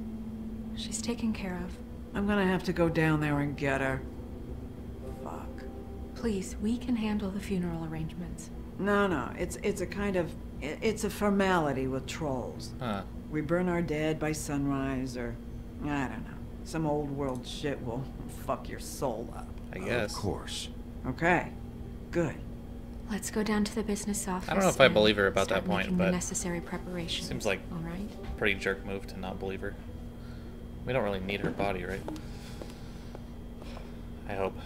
She's taken care of. I'm gonna have to go down there and get her. Fuck. Please, we can handle the funeral arrangements. No, it's a kind of... It's a formality with trolls. Huh. We burn our dead by sunrise, or... I don't know. Some old world shit will fuck your soul up. I guess. Of course. Okay. Good. Let's go down to the business office. I don't know if I and believe her about start that point, making but the necessary preparations. seems like all right. pretty jerk move to not believe her. We don't really need her body, right? I hope.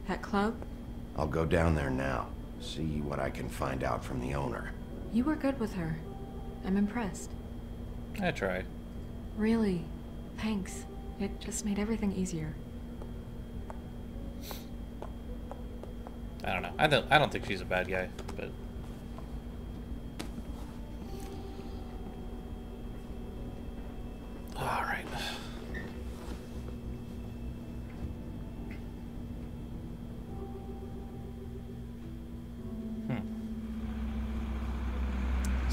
That club? I'll go down there now. See what I can find out from the owner. You were good with her. I'm impressed. I try. Really. Thanks. It just made everything easier. I don't know. I don't think she's a bad guy, but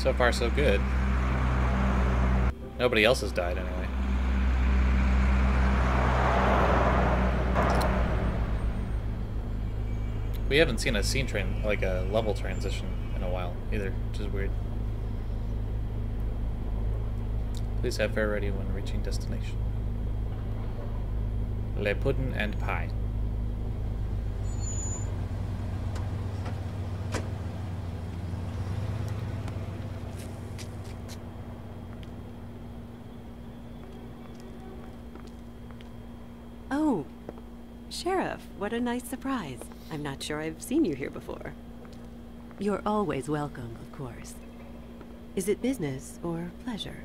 So far, so good. Nobody else has died, anyway. We haven't seen a scene train, like a level transition, in a while, either, which is weird. Please have fare ready when reaching destination. Le pudding and pie. Oh, Sheriff, what a nice surprise. I'm not sure I've seen you here before. You're always welcome, of course. Is it business or pleasure?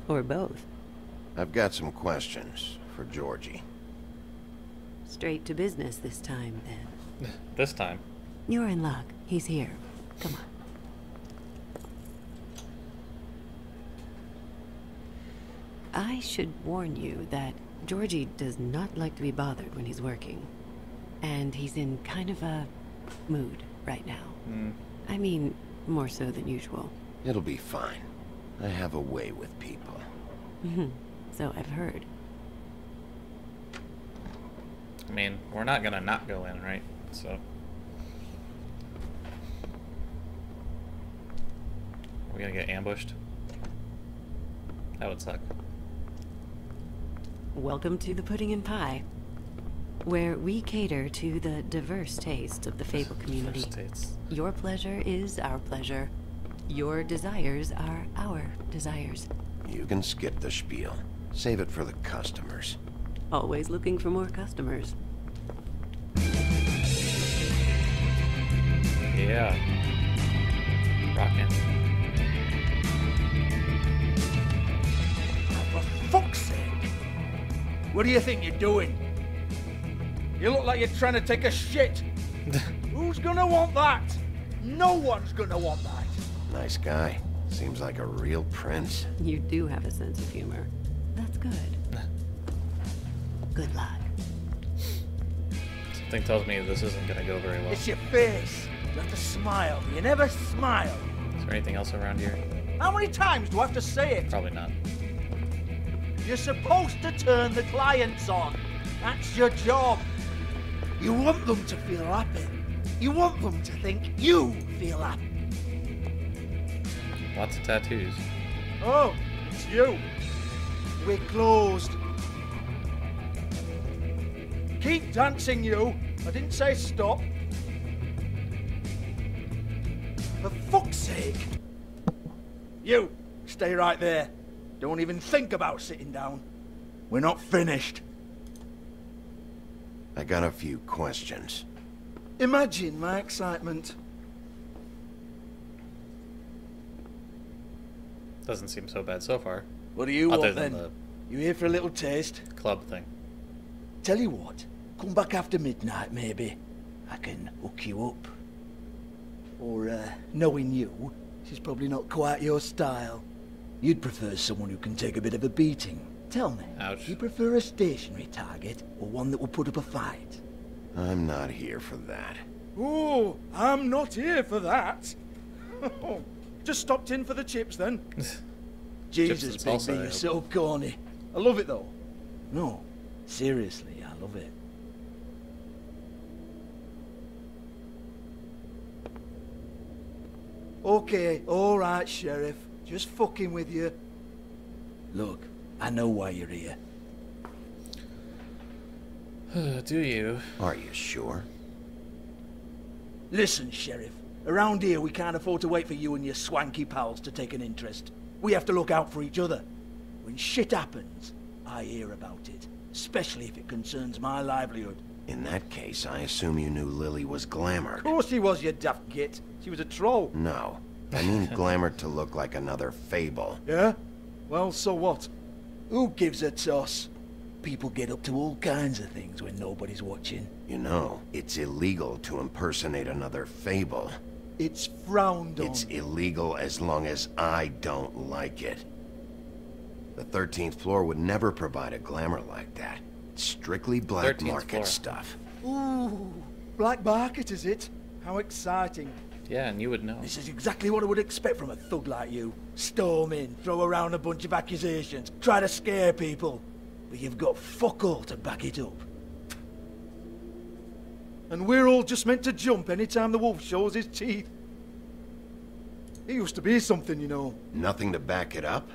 Or both? I've got some questions for Georgie. Straight to business this time, then. This time. You're in luck. He's here. Come on. I should warn you that Georgie does not like to be bothered when he's working. And he's in kind of a mood right now. I mean, more so than usual. It'll be fine. I have a way with people. So I've heard. I mean, we're not gonna not go in, right? So. Are we gonna get ambushed? That would suck. Welcome to the Pudding and Pie, where we cater to the diverse tastes of the Fable community. Your pleasure is our pleasure. Your desires are our desires. You can skip the spiel. Save it for the customers. Always looking for more customers. Yeah. Rockin'. For fuck's sake! What do you think you're doing? You look like you're trying to take a shit. Who's gonna want that? No one's gonna want that. Nice guy. Seems like a real prince. You do have a sense of humor. That's good. Good luck. Something tells me this isn't gonna go very well. It's your face. You have to smile. You never smile. Is there anything else around here? How many times do I have to say it? Probably not. You're supposed to turn the clients on. That's your job. You want them to feel happy. You want them to think you feel happy. Lots of tattoos. Oh, it's you. We're closed. Keep dancing, you. I didn't say stop. For fuck's sake. You, stay right there. Don't even think about sitting down. We're not finished. I got a few questions. Imagine my excitement. Doesn't seem so bad so far. What do you Other want than then? the You here for a little taste? club thing. Tell you what, come back after midnight maybe. I can hook you up. Or, knowing you, she's probably not quite your style. You'd prefer someone who can take a bit of a beating. Tell me, Ouch. you prefer a stationary target or one that will put up a fight? I'm not here for that. Oh, I'm not here for that. Just stopped in for the chips then. Jesus, Chips and salsa, Bigby, I you're hope. so corny. I love it though. No, seriously, I love it. Okay, alright, Sheriff. Just fucking with you. Look, I know why you're here. Do you? Are you sure? Listen, Sheriff. Around here, we can't afford to wait for you and your swanky pals to take an interest. We have to look out for each other. When shit happens, I hear about it. Especially if it concerns my livelihood. In that case, I assume you knew Lily was glamored. Of course she was, you daft git. She was a troll. No. I mean glamored to look like another Fable. Yeah? Well, so what? Who gives a toss? People get up to all kinds of things when nobody's watching. You know, it's illegal to impersonate another Fable. It's frowned on. It's illegal as long as I don't like it. The 13th floor would never provide a glamour like that. It's strictly black 13th market floor. stuff. Ooh, black market is it? How exciting. Yeah, and you would know. This is exactly what I would expect from a thug like you. Storm in, throw around a bunch of accusations, try to scare people. But you've got fuck all to back it up. And we're all just meant to jump anytime the wolf shows his teeth. It used to be something, you know. Nothing to back it up?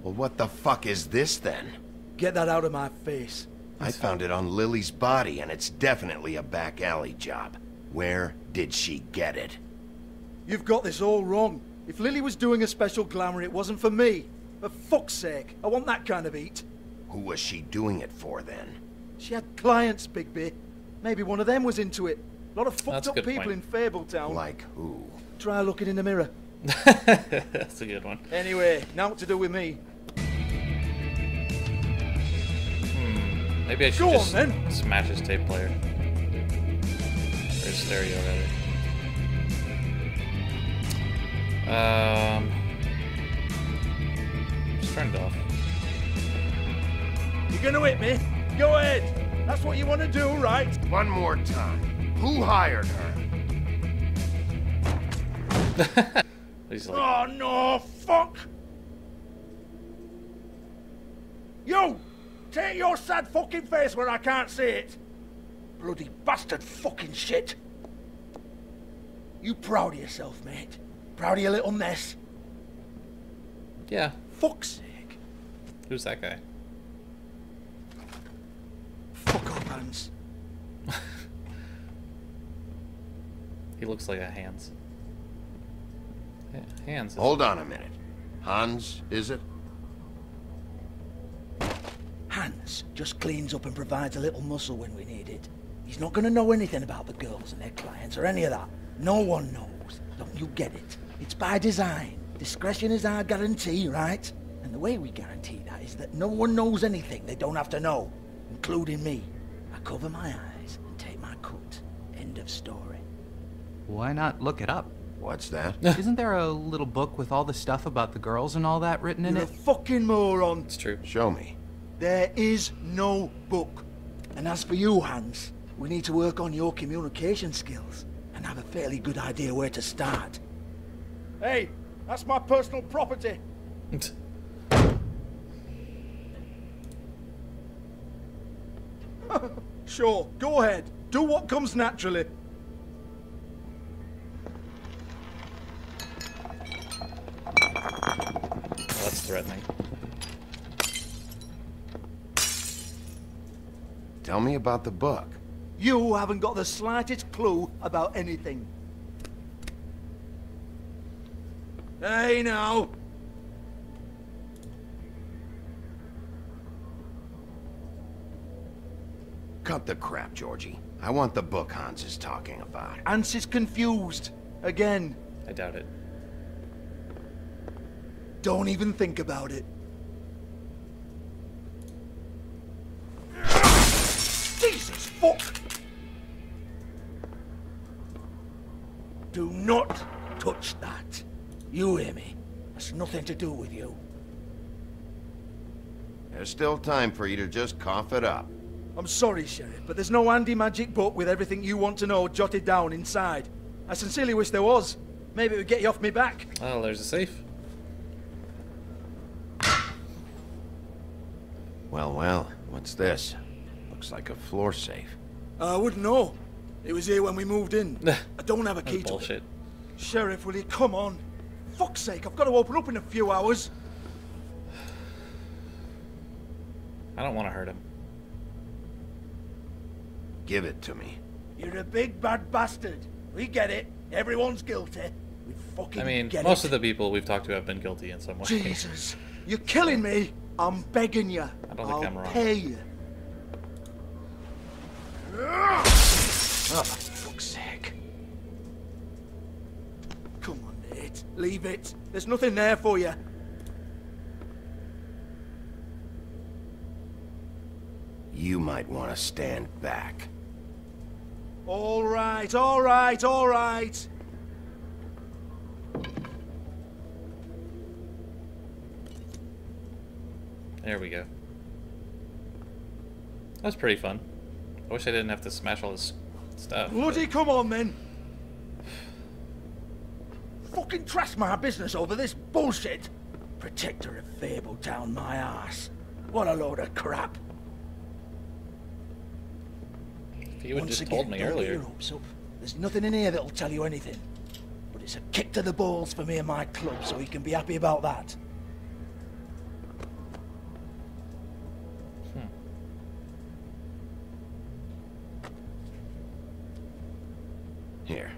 Well, what the fuck is this then? Get that out of my face. I found it on Lily's body, and it's definitely a back alley job. Where did she get it? You've got this all wrong. If Lily was doing a special glamour, it wasn't for me. For fuck's sake, I want that kind of eat. Who was she doing it for, then? She had clients, Bigby. Maybe one of them was into it. A lot of fucked That's a up good people point. in Fabletown. Like who? Try looking in the mirror. That's a good one. Anyway, now what to do with me? Maybe I should Go just on, then. smash his tape player. Or his stereo, rather. Just turned off. You're gonna hit me? Go ahead. That's what you want to do, right? One more time. Who hired her? He's like, Oh no, fuck! You! Take your sad fucking face where I can't see it! Bloody bastard fucking shit! You proud of yourself, mate? Proud of your little mess? yeah, Fuck's sake. who's that guy? Fuck off, Hans. He looks like a Hans. Yeah, Hans. Hold on a minute. Hans, is it? Hans just cleans up and provides a little muscle when we need it. He's not gonna know anything about the girls and their clients or any of that. No one knows. Don't you get it? It's by design. Discretion is our guarantee, right? And the way we guarantee that is that no one knows anything they don't have to know, including me. I cover my eyes and take my cut. End of story. Why not look it up? What's that? Isn't there a little book with all the stuff about the girls and all that written in You're it? a fucking moron. It's true. Show me. There is no book. And as for you, Hans, we need to work on your communication skills and have a fairly good idea where to start. Hey, that's my personal property. Sure, go ahead. Do what comes naturally. That's threatening. Tell me about the book. You haven't got the slightest clue about anything. Hey, now. Cut the crap, Georgie. I want the book Hans is talking about. Hans is confused. Again. I doubt it. Don't even think about it. Jesus fuck! Do not touch that. You hear me? That's nothing to do with you. There's still time for you to just cough it up. I'm sorry, Sheriff, but there's no handy magic book with everything you want to know jotted down inside. I sincerely wish there was. Maybe it would get you off me back. Oh, there's a safe. Well, well, what's this? Looks like a floor safe. I wouldn't know. It was here when we moved in. I don't have a key That's to bullshit. it. Sheriff, will you come on? Fuck's sake, I've got to open up in a few hours. I don't want to hurt him. Give it to me. You're a big bad bastard. We get it. Everyone's guilty. We fucking I mean, get most it. of the people we've talked to have been guilty in some way. Jesus, you're killing me. I'm begging you. I don't think I'm wrong. Pay you. Oh, for fuck's sake. Come on, Nate. Leave it. There's nothing there for you. You might want to stand back. All right, all right, all right. There we go. That was pretty fun. I wish I didn't have to smash all this stuff. Bloody come on, then. fucking trash my business over this bullshit? Protector of Fabletown, my ass. What a load of crap. If you had just told me earlier. Don't get your hopes up. There's nothing in here that'll tell you anything. But it's a kick to the balls for me and my club, so you can be happy about that. Here,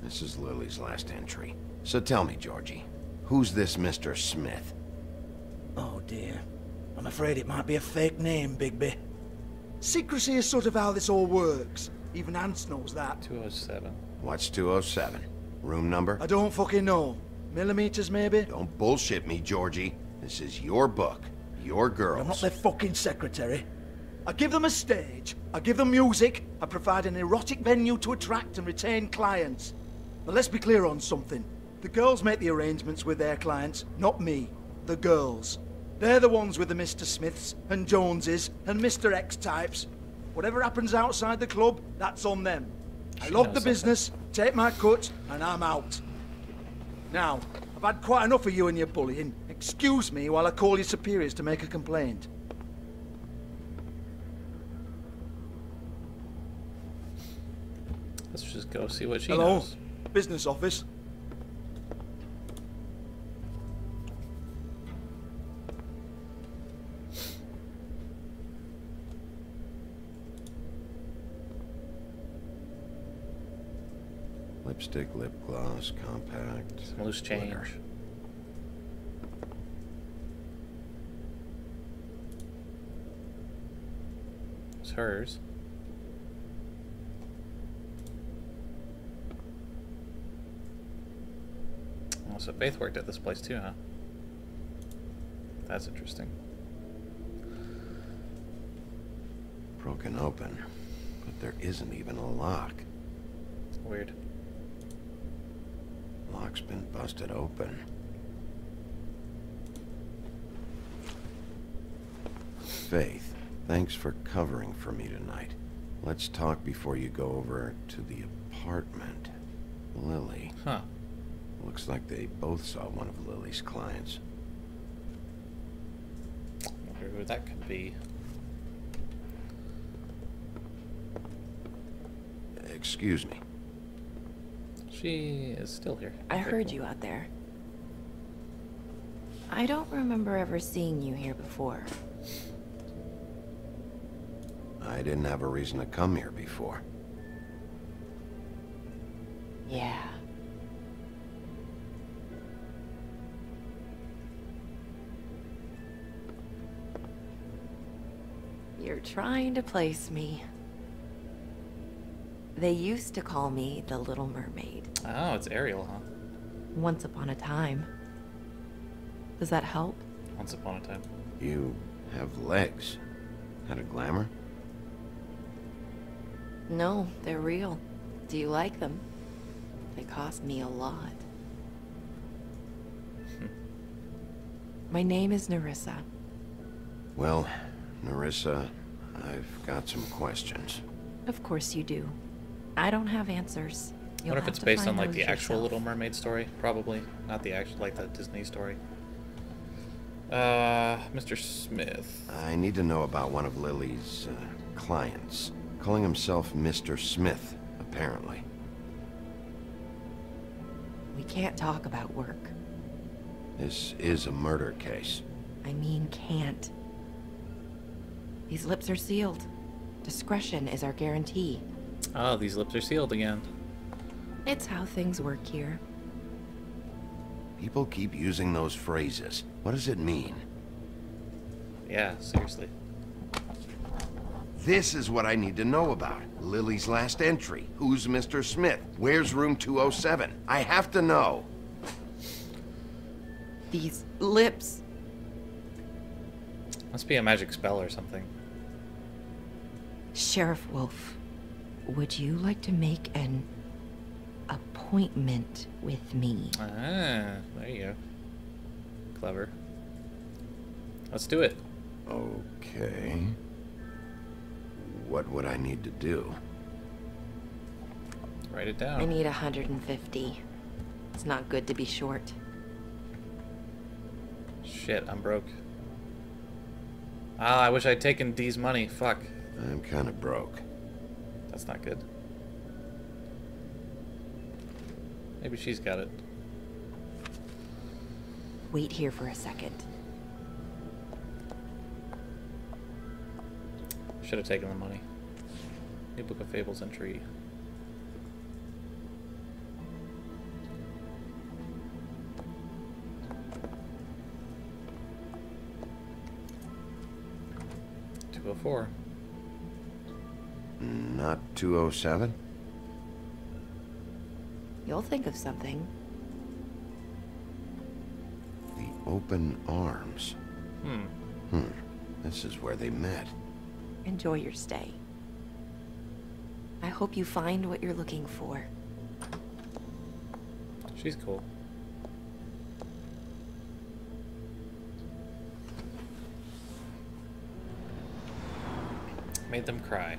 this is Lily's last entry. So tell me, Georgie, who's this Mr. Smith? Oh dear. I'm afraid it might be a fake name, Bigby. Secrecy is sort of how this all works. Even Hans knows that. 207. What's 207? Room number? I don't fucking know. Millimeters, maybe? Don't bullshit me, Georgie. This is your book. Your girls. I'm not their fucking secretary. I give them a stage, I give them music, I provide an erotic venue to attract and retain clients. But let's be clear on something. The girls make the arrangements with their clients, not me. The girls. They're the ones with the Mr. Smiths and Joneses and Mr. X types. Whatever happens outside the club, that's on them. I love the business, take my cut, and I'm out. Now, I've had quite enough of you and your bullying. Excuse me while I call your superiors to make a complaint. Let's just go see what she Hello? knows. Business office. Lipstick, lip gloss, compact. Some loose change. glitter. It's hers. Oh, so Faith worked at this place too, huh? That's interesting. Broken open, but there isn't even a lock. Weird. Lock's been busted open. Faith, thanks for covering for me tonight. Let's talk before you go over to the apartment. Lily. Huh. Looks like they both saw one of Lily's clients. Wonder who that could be. Excuse me. She is still here. I Okay, heard cool. you out there. I don't remember ever seeing you here before. I didn't have a reason to come here before. Yeah. You're trying to place me. They used to call me the Little Mermaid. Oh, it's Ariel, huh? Once upon a time. Does that help? Once upon a time. You have legs. Had a glamour? No, they're real. Do you like them? They cost me a lot. My name is Nerissa. Well, Nerissa, I've got some questions. Of course you do. I don't have answers. I wonder if it's based on like the actual Little Mermaid story. Probably not the actual, like the Disney story. Mr. Smith. I need to know about one of Lily's clients. Calling himself Mr. Smith, apparently. We can't talk about work. This is a murder case. I mean can't. These lips are sealed. Discretion is our guarantee. Oh, these lips are sealed again. It's how things work here. People keep using those phrases. What does it mean? Yeah, seriously. This is what I need to know about. Lily's last entry. Who's Mr. Smith? Where's room 207? I have to know. These lips. Must be a magic spell or something. Sheriff Wolf, would you like to make an appointment with me? Ah, there you go. Clever. Let's do it. Okay. What would I need to do? Write it down. I need 150. It's not good to be short. Shit, I'm broke. Ah, I wish I'd taken Dee's money. Fuck. I'm kind of broke. That's not good. Maybe she's got it. Wait here for a second. Should have taken the money. New Book of Fables entry. .204. Not 207? You'll think of something. The Open Arms. This is where they met. Enjoy your stay. I hope you find what you're looking for. She's cool. Made them cry.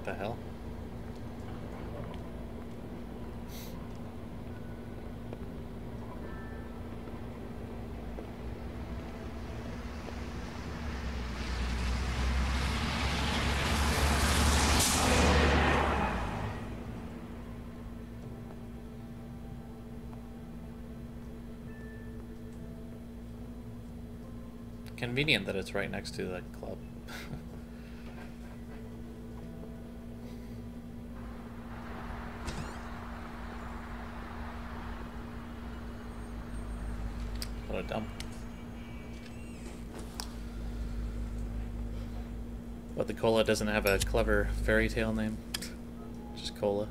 The hell? Convenient that it's right next to the club. What a dump. But the cola doesn't have a clever fairy tale name. Just cola.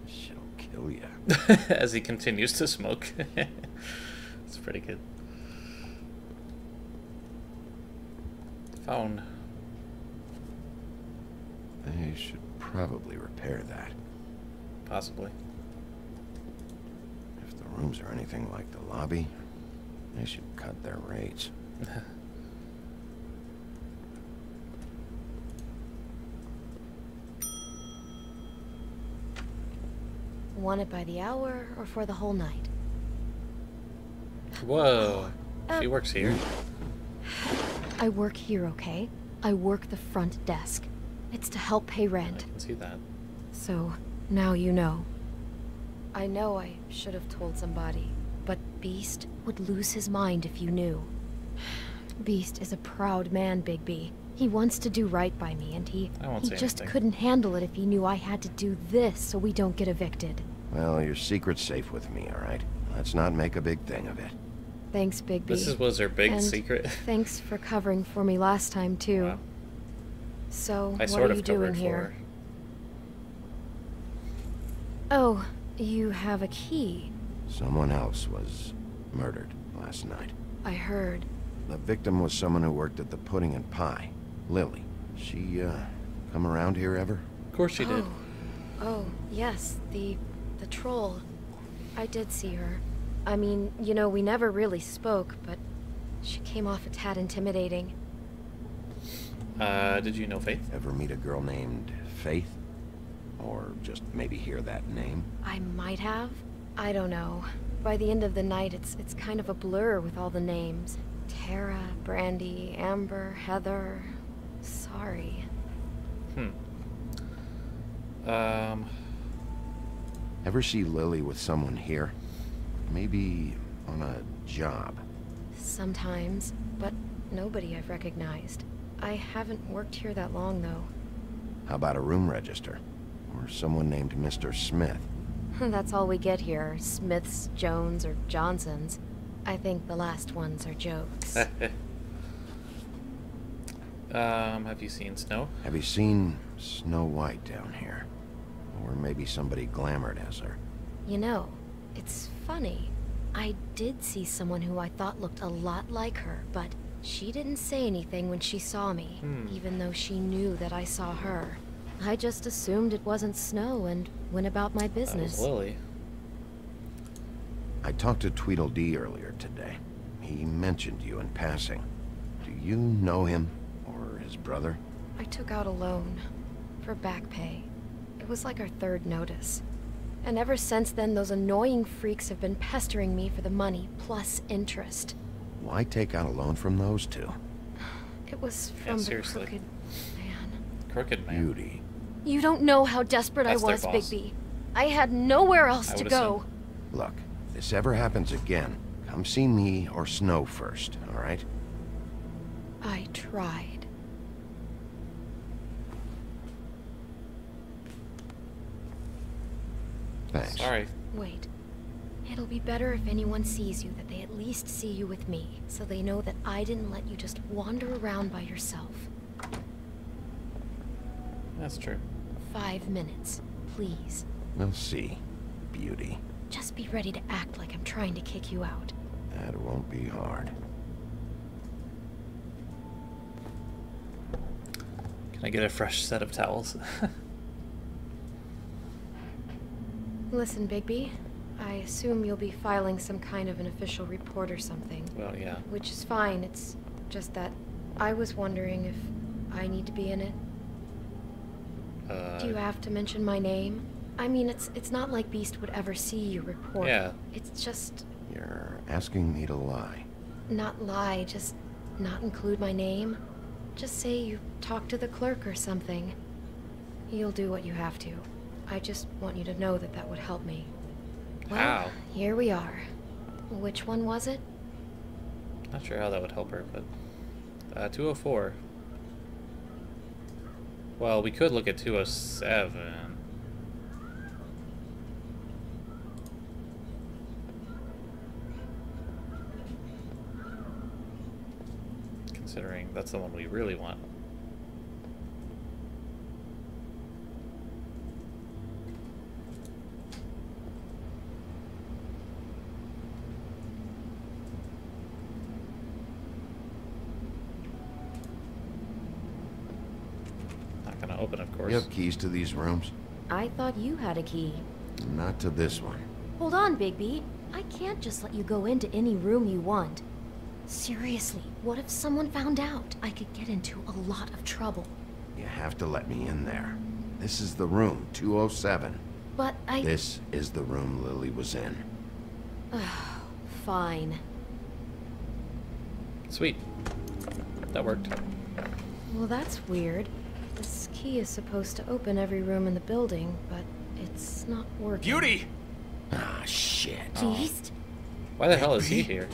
She'll kill you. As he continues to smoke. It's pretty good. Phone. They should probably repair that. Possibly. If the rooms are anything like the lobby, they should cut their rates. Want it by the hour or for the whole night? Whoa. She works here. I work here, okay? I work the front desk. It's to help pay rent. I can see that. So, now you know. I know I should have told somebody, but Beast would lose his mind if you knew. Beast is a proud man, Bigby. He wants to do right by me, and he just couldn't handle it if he knew I had to do this so we don't get evicted. Well, your secret's safe with me, all right? Let's not make a big thing of it. Thanks, Bigby. This was her big and secret. Thanks for covering for me last time, too. Wow. So, I what sort are of you doing covered here? Oh, you have a key. Someone else was murdered last night. I heard. The victim was someone who worked at the Pudding and Pie. Lily. She, come around here ever? Of course she did. Oh, yes, the troll. I did see her. I mean, you know, we never really spoke, but she came off a tad intimidating. Did you know Faith? Ever meet a girl named Faith? Or just maybe hear that name? I might have. I don't know. By the end of the night, it's kind of a blur with all the names. Tara, Brandy, Amber, Heather. Sorry. Ever see Lily with someone here? Maybe on a job? Sometimes, but nobody I've recognized. I haven't worked here that long, though. How about a room register? Or someone named Mr. Smith? That's all we get here, Smiths, Jones, or Johnsons. I think the last ones are jokes. Have you seen Snow? Have you seen Snow White down here? Or maybe somebody glamored as her? You know, it's funny. I did see someone who I thought looked a lot like her, but She didn't say anything when she saw me, even though she knew that I saw her. I just assumed it wasn't Snow and went about my business. That was Lily. I talked to Tweedledee earlier today. He mentioned you in passing. Do you know him, or his brother? I took out a loan for back pay. It was like our third notice. And ever since then, those annoying freaks have been pestering me for the money, plus interest. Why take out a loan from those two? It was from the Crooked Man. Crooked Man. Beauty. You don't know how desperate That's I their was, boss. Bigby. I had nowhere else to go. Look, if this ever happens again, come see me or Snow first, all right? I tried. Thanks. Sorry. Wait. It'll be better if anyone sees you that they at least see you with me, so they know that I didn't let you just wander around by yourself. That's true. 5 minutes, please. We'll see, Beauty. Just be ready to act like I'm trying to kick you out. That won't be hard. Can I get a fresh set of towels? Listen, Bigby. I assume you'll be filing some kind of an official report or something. Well, yeah. Which is fine, it's just that I was wondering if I need to be in it. Do you have to mention my name? I mean, it's not like Beast would ever see your report. Yeah. It's just... You're asking me to lie. Not lie, just not include my name. Just say you talked to the clerk or something. You'll do what you have to. I just want you to know that that would help me. Well, How? Here we are. Which one was it? Not sure how that would help her, but 204. Well, we could look at 207. Considering that's the one we really want. Open, of course. You have keys to these rooms? I thought you had a key. Not to this one. Hold on, Bigby. I can't just let you go into any room you want. Seriously, what if someone found out? I could get into a lot of trouble. You have to let me in there. This is the room, 207. But I... This is the room Lily was in. Fine. Sweet. That worked. Well, that's weird. This key is supposed to open every room in the building, but it's not working. Beauty! Ah, shit. Beast? Why the hell is he here?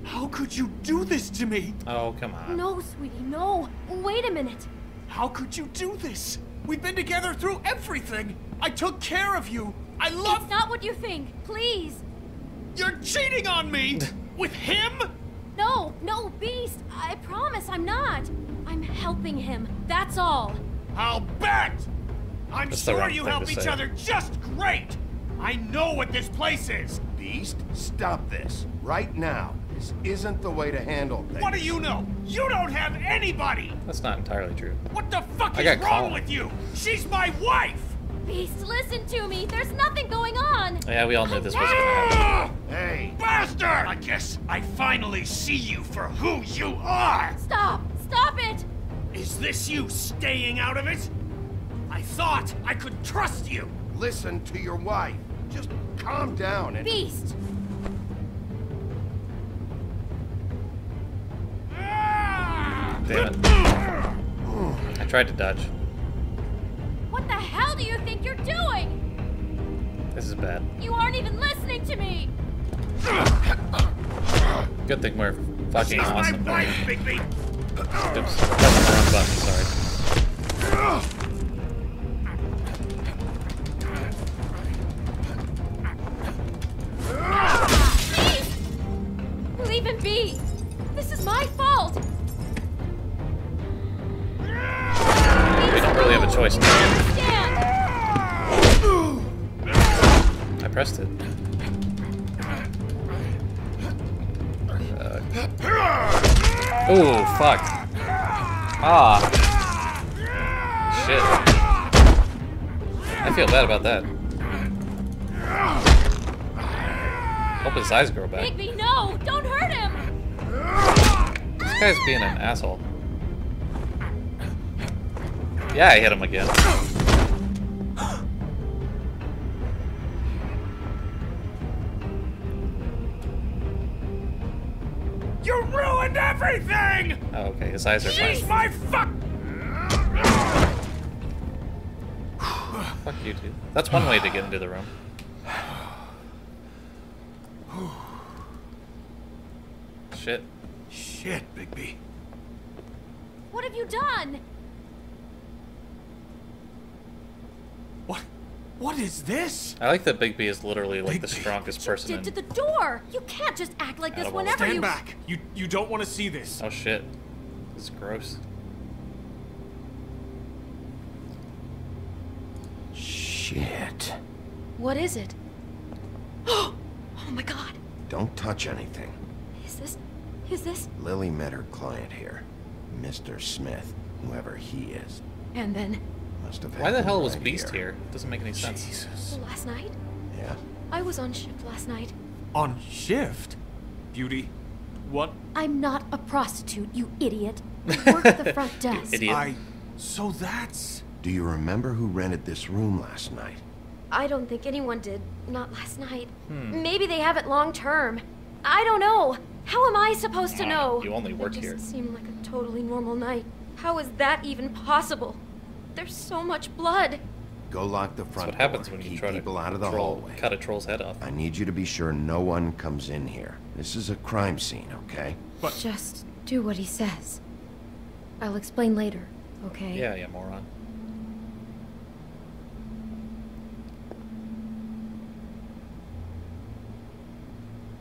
How could you do this to me? Oh, come on. No, sweetie, no. Wait a minute. How could you do this? We've been together through everything. I took care of you. I love... It's not what you think. Please. You're cheating on me! With him? No, Beast. I promise I'm not. I'm helping him. That's all. I'll bet! I'm That's the sure wrong you thing help to each say. other just great! I know what this place is! Beast, stop this. Right now. This isn't the way to handle things. What do you know? You don't have anybody! That's not entirely true. What the fuck I is got wrong caught. with you? She's my wife! Beast, listen to me. There's nothing going on. Yeah, we all knew this was gonna happen. Hey! Bastard! I guess I finally see you for who you are! Stop it. Is this you staying out of it? I thought I could trust you! Listen to your wife. Just calm down and... Beast. Damn it. I tried to dodge. What the hell do you think you're doing? This is bad. You aren't even listening to me. Good thing we're fucking She's awesome. my wife, Bigby! Oops. Pressing the wrong button, sorry. Beast! Leave him be. This is my fault. We don't really have a choice now. Understand? I pressed it. Oh, fuck. Ah. Shit. I feel bad about that. Hope his eyes grow back. Bigby, no! Don't hurt him! This guy's being an asshole. Yeah, I hit him again. You ruined everything! Oh, okay, his eyes are fine. She's my fuck! Fuck you, dude. That's one way to get into the room. Shit. Shit, Bigby. What have you done? What is this? I like that Bigby is literally like the strongest person Did to in... the door! You can't just act like this Attaboy. whenever Stand you- back. You don't want to see this. Oh shit. This is gross. Shit. What is it? Oh my god. Don't touch anything. Is this? Lily met her client here. Mr. Smith, whoever he is. And then? Must have Why the happened hell was right Beast here? here? Doesn't make any sense. Jesus. Last night? Yeah? I was on shift last night. On shift? Beauty, what? I'm not a prostitute, you idiot. I work at the front desk. Idiot. So that's... Do you remember who rented this room last night? I don't think anyone did. Not last night. Maybe they have it long term. I don't know. How am I supposed to know? You only work It here. just seemed like a totally normal night. How is that even possible? There's so much blood. Go lock the That's front what happens door. when you Keep try people to out of the hallway. cut a troll's head off. I need you to be sure no one comes in here. This is a crime scene, okay? Just do what he says. I'll explain later, okay? Yeah, yeah, moron.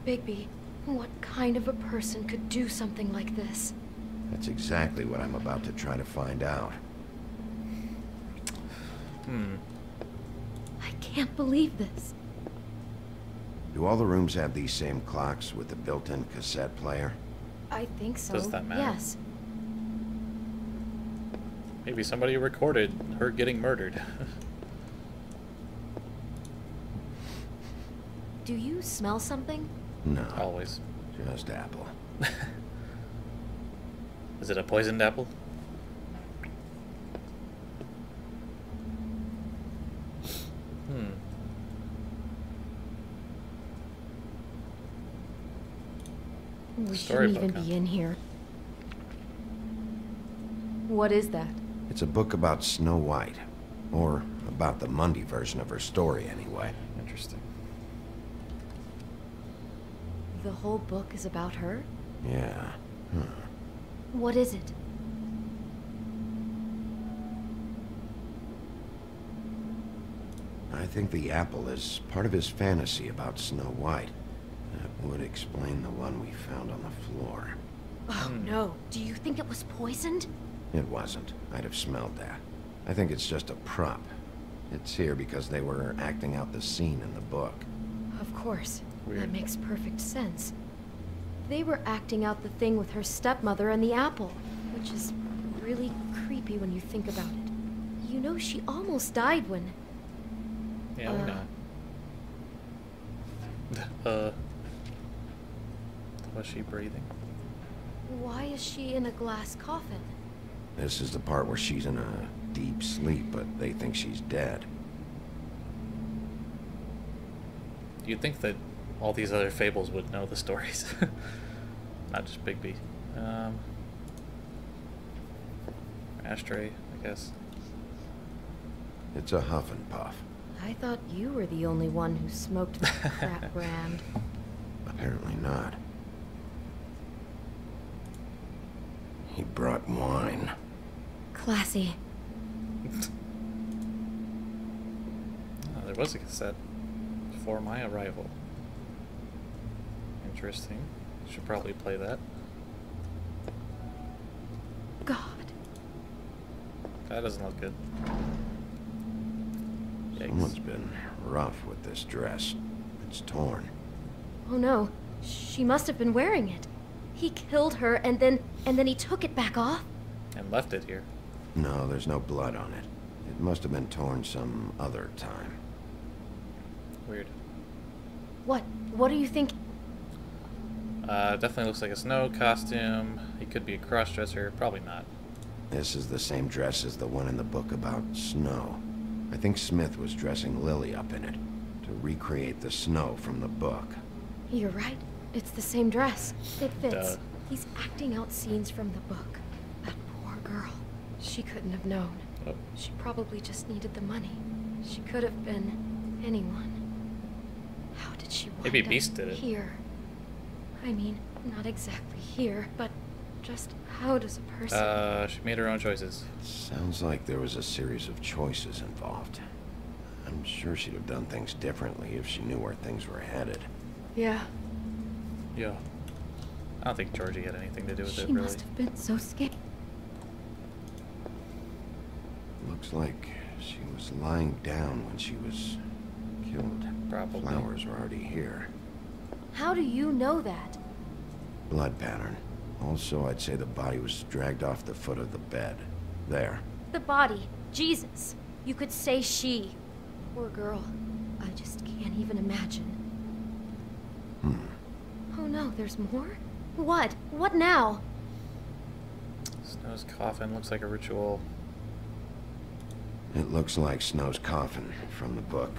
Bigby, what kind of a person could do something like this? That's exactly what I'm about to try to find out. I can't believe this. Do all the rooms have these same clocks with the built-in cassette player? I think so. Does that matter? Yes. Maybe somebody recorded her getting murdered. Do you smell something? No. Always. Just apple. Is it a poisoned apple? We shouldn't Storybook, even be in here. What is that? It's a book about Snow White. Or about the Mundy version of her story, anyway. Interesting. The whole book is about her? Yeah. What is it? I think the apple is part of his fantasy about Snow White. That would explain the one we found on the floor. Oh no. Do you think it was poisoned? It wasn't. I'd have smelled that. I think it's just a prop. It's here because they were acting out the scene in the book. Of course. Weird. That makes perfect sense. They were acting out the thing with her stepmother and the apple, which is really creepy when you think about it. You know, she almost died when... Yeah, we know. Was she breathing? Why is she in a glass coffin? This is the part where she's in a deep sleep, but they think she's dead. You'd think that all these other fables would know the stories. Not just Bigby. Ashtray, I guess. It's a Huff and Puff. I thought you were the only one who smoked that crap brand. Apparently not. He brought wine. Classy. Oh, there was a cassette before my arrival. Interesting. Should probably play that. God. That doesn't look good. Yikes. Someone's been rough with this dress. It's torn. Oh no. She must have been wearing it. He killed her and then and then he took it back off? And left it here. No, there's no blood on it. It must have been torn some other time. Weird. What do you think? Definitely looks like a Snow costume. He could be a crossdresser. Probably not. This is the same dress as the one in the book about Snow. I think Smith was dressing Lily up in it to recreate the Snow from the book. You're right. It's the same dress. It fits. Duh. He's acting out scenes from the book. That poor girl. She couldn't have known. Oh. She probably just needed the money. She could have been anyone. How did she wind Maybe up Beast did it. here? I mean, not exactly here, but just how does a person... She made her own choices. Sounds like there was a series of choices involved. I'm sure she'd have done things differently if she knew where things were headed. Yeah. Yeah. I don't think Georgie had anything to do with She it, really. must have been so scared. Looks like she was lying down when she was killed. Probably. Flowers were already here. How do you know that? Blood pattern. Also, I'd say the body was dragged off the foot of the bed. There. The body. Jesus. You could say she. Poor girl. I just can't even imagine. Oh no, there's more? What? What now? Snow's coffin looks like a ritual. It looks like Snow's coffin from the book.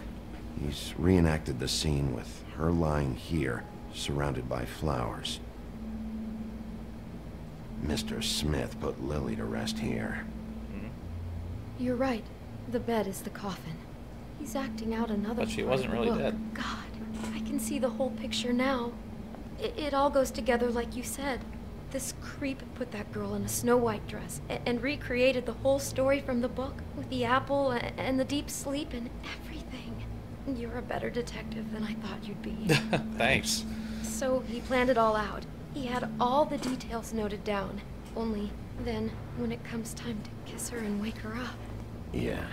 He's reenacted the scene with her lying here, surrounded by flowers. Mr. Smith put Lily to rest here. You're right. The bed is the coffin. He's acting out another But she part wasn't of the really book. dead. God, I can see the whole picture now. It all goes together like you said. This creep put that girl in a Snow White dress and recreated the whole story from the book with the apple and the deep sleep and everything. You're a better detective than I thought you'd be. Thanks. So he planned it all out. He had all the details noted down. Only then, when it comes time to kiss her and wake her up. Yeah.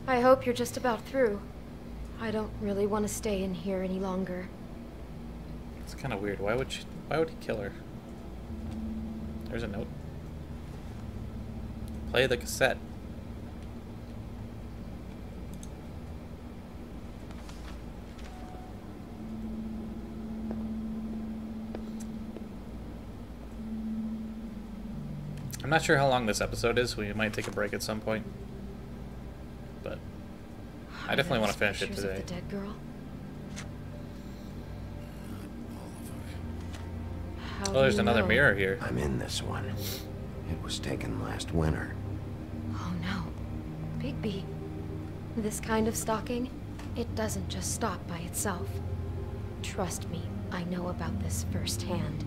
I hope you're just about through. I don't really want to stay in here any longer. It's kind of weird. Why would he kill her? There's a note. Play the cassette. I'm not sure how long this episode is. We might take a break at some point. But I definitely want to finish it Pictures of today. the dead girl. How Oh, there's do you another know? mirror here. I'm in this one. It was taken last winter. Oh no. Bigby. This kind of stalking, it doesn't just stop by itself. Trust me, I know about this firsthand.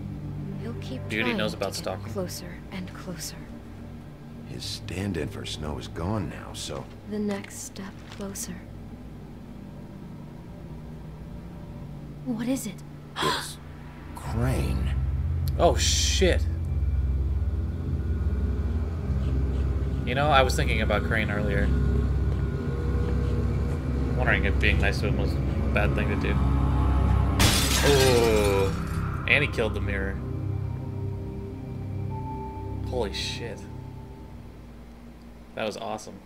He'll keep Beauty trying knows to about get stalking. closer and closer. His stand-in for Snow is gone now, so... The next step closer. What is it? It's... Crane. Oh, shit. You know, I was thinking about Crane earlier. Wondering if being nice to him was a bad thing to do. Oh, and he killed the mirror. Holy shit. That was awesome.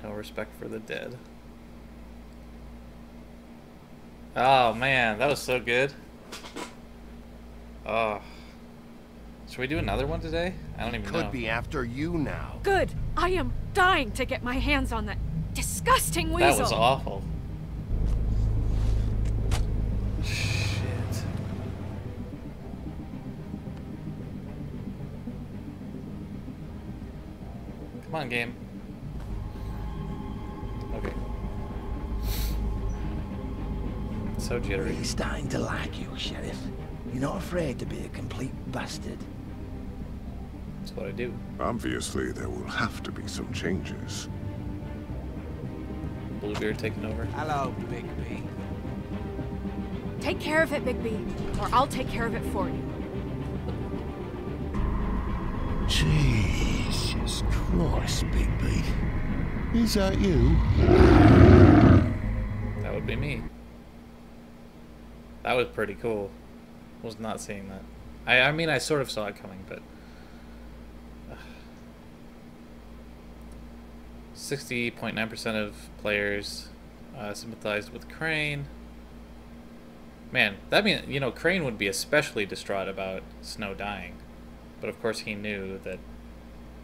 No respect for the dead. Oh man, that was so good. Oh. Should we do another one today? I don't even know. Could be after you now. Good. I am dying to get my hands on that disgusting weasel. That was awful. Shit. Come on, game. Okay. So jittery. He's starting to like you, Sheriff. You're not afraid to be a complete bastard. That's what I do. Obviously, there will have to be some changes. Bluebeard taking over. Hello, Bigby. Take care of it, Bigby, or I'll take care of it for you. Jesus Christ, Bigby. Is that you? That would be me. That was pretty cool. Was not seeing that. I mean, I sort of saw it coming, but 60.9% of players sympathized with Crane. Man, that means, you know, Crane would be especially distraught about Snow dying, but of course he knew that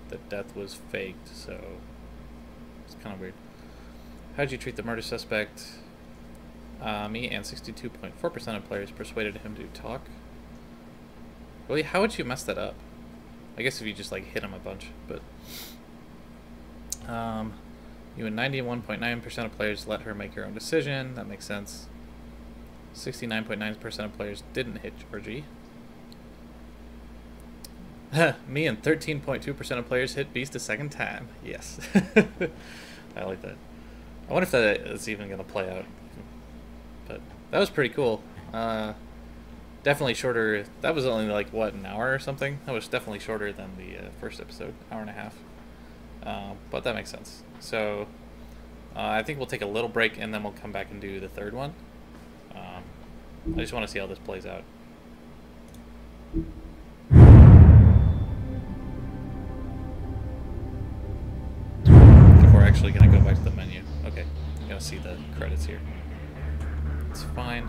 the death was faked, so it's kind of weird. How'd you treat the murder suspect? Me and 62.4% of players persuaded him to talk. Really, how would you mess that up? I guess if you just like hit him a bunch, but you and 91.9% of players let her make her own decision. That makes sense. 69.9% of players didn't hit Georgie. Me and 13.2% of players hit Beast a second time. Yes. I like that. I wonder if that is even going to play out. But that was pretty cool. Definitely shorter. That was only like, what, an hour or something? That was definitely shorter than the first episode. Hour and a half. But that makes sense. So I think we'll take a little break and then we'll come back and do the third one. I just want to see how this plays out. If we're actually going to go back to the menu. Okay, I'm going to see the credits here. It's fine.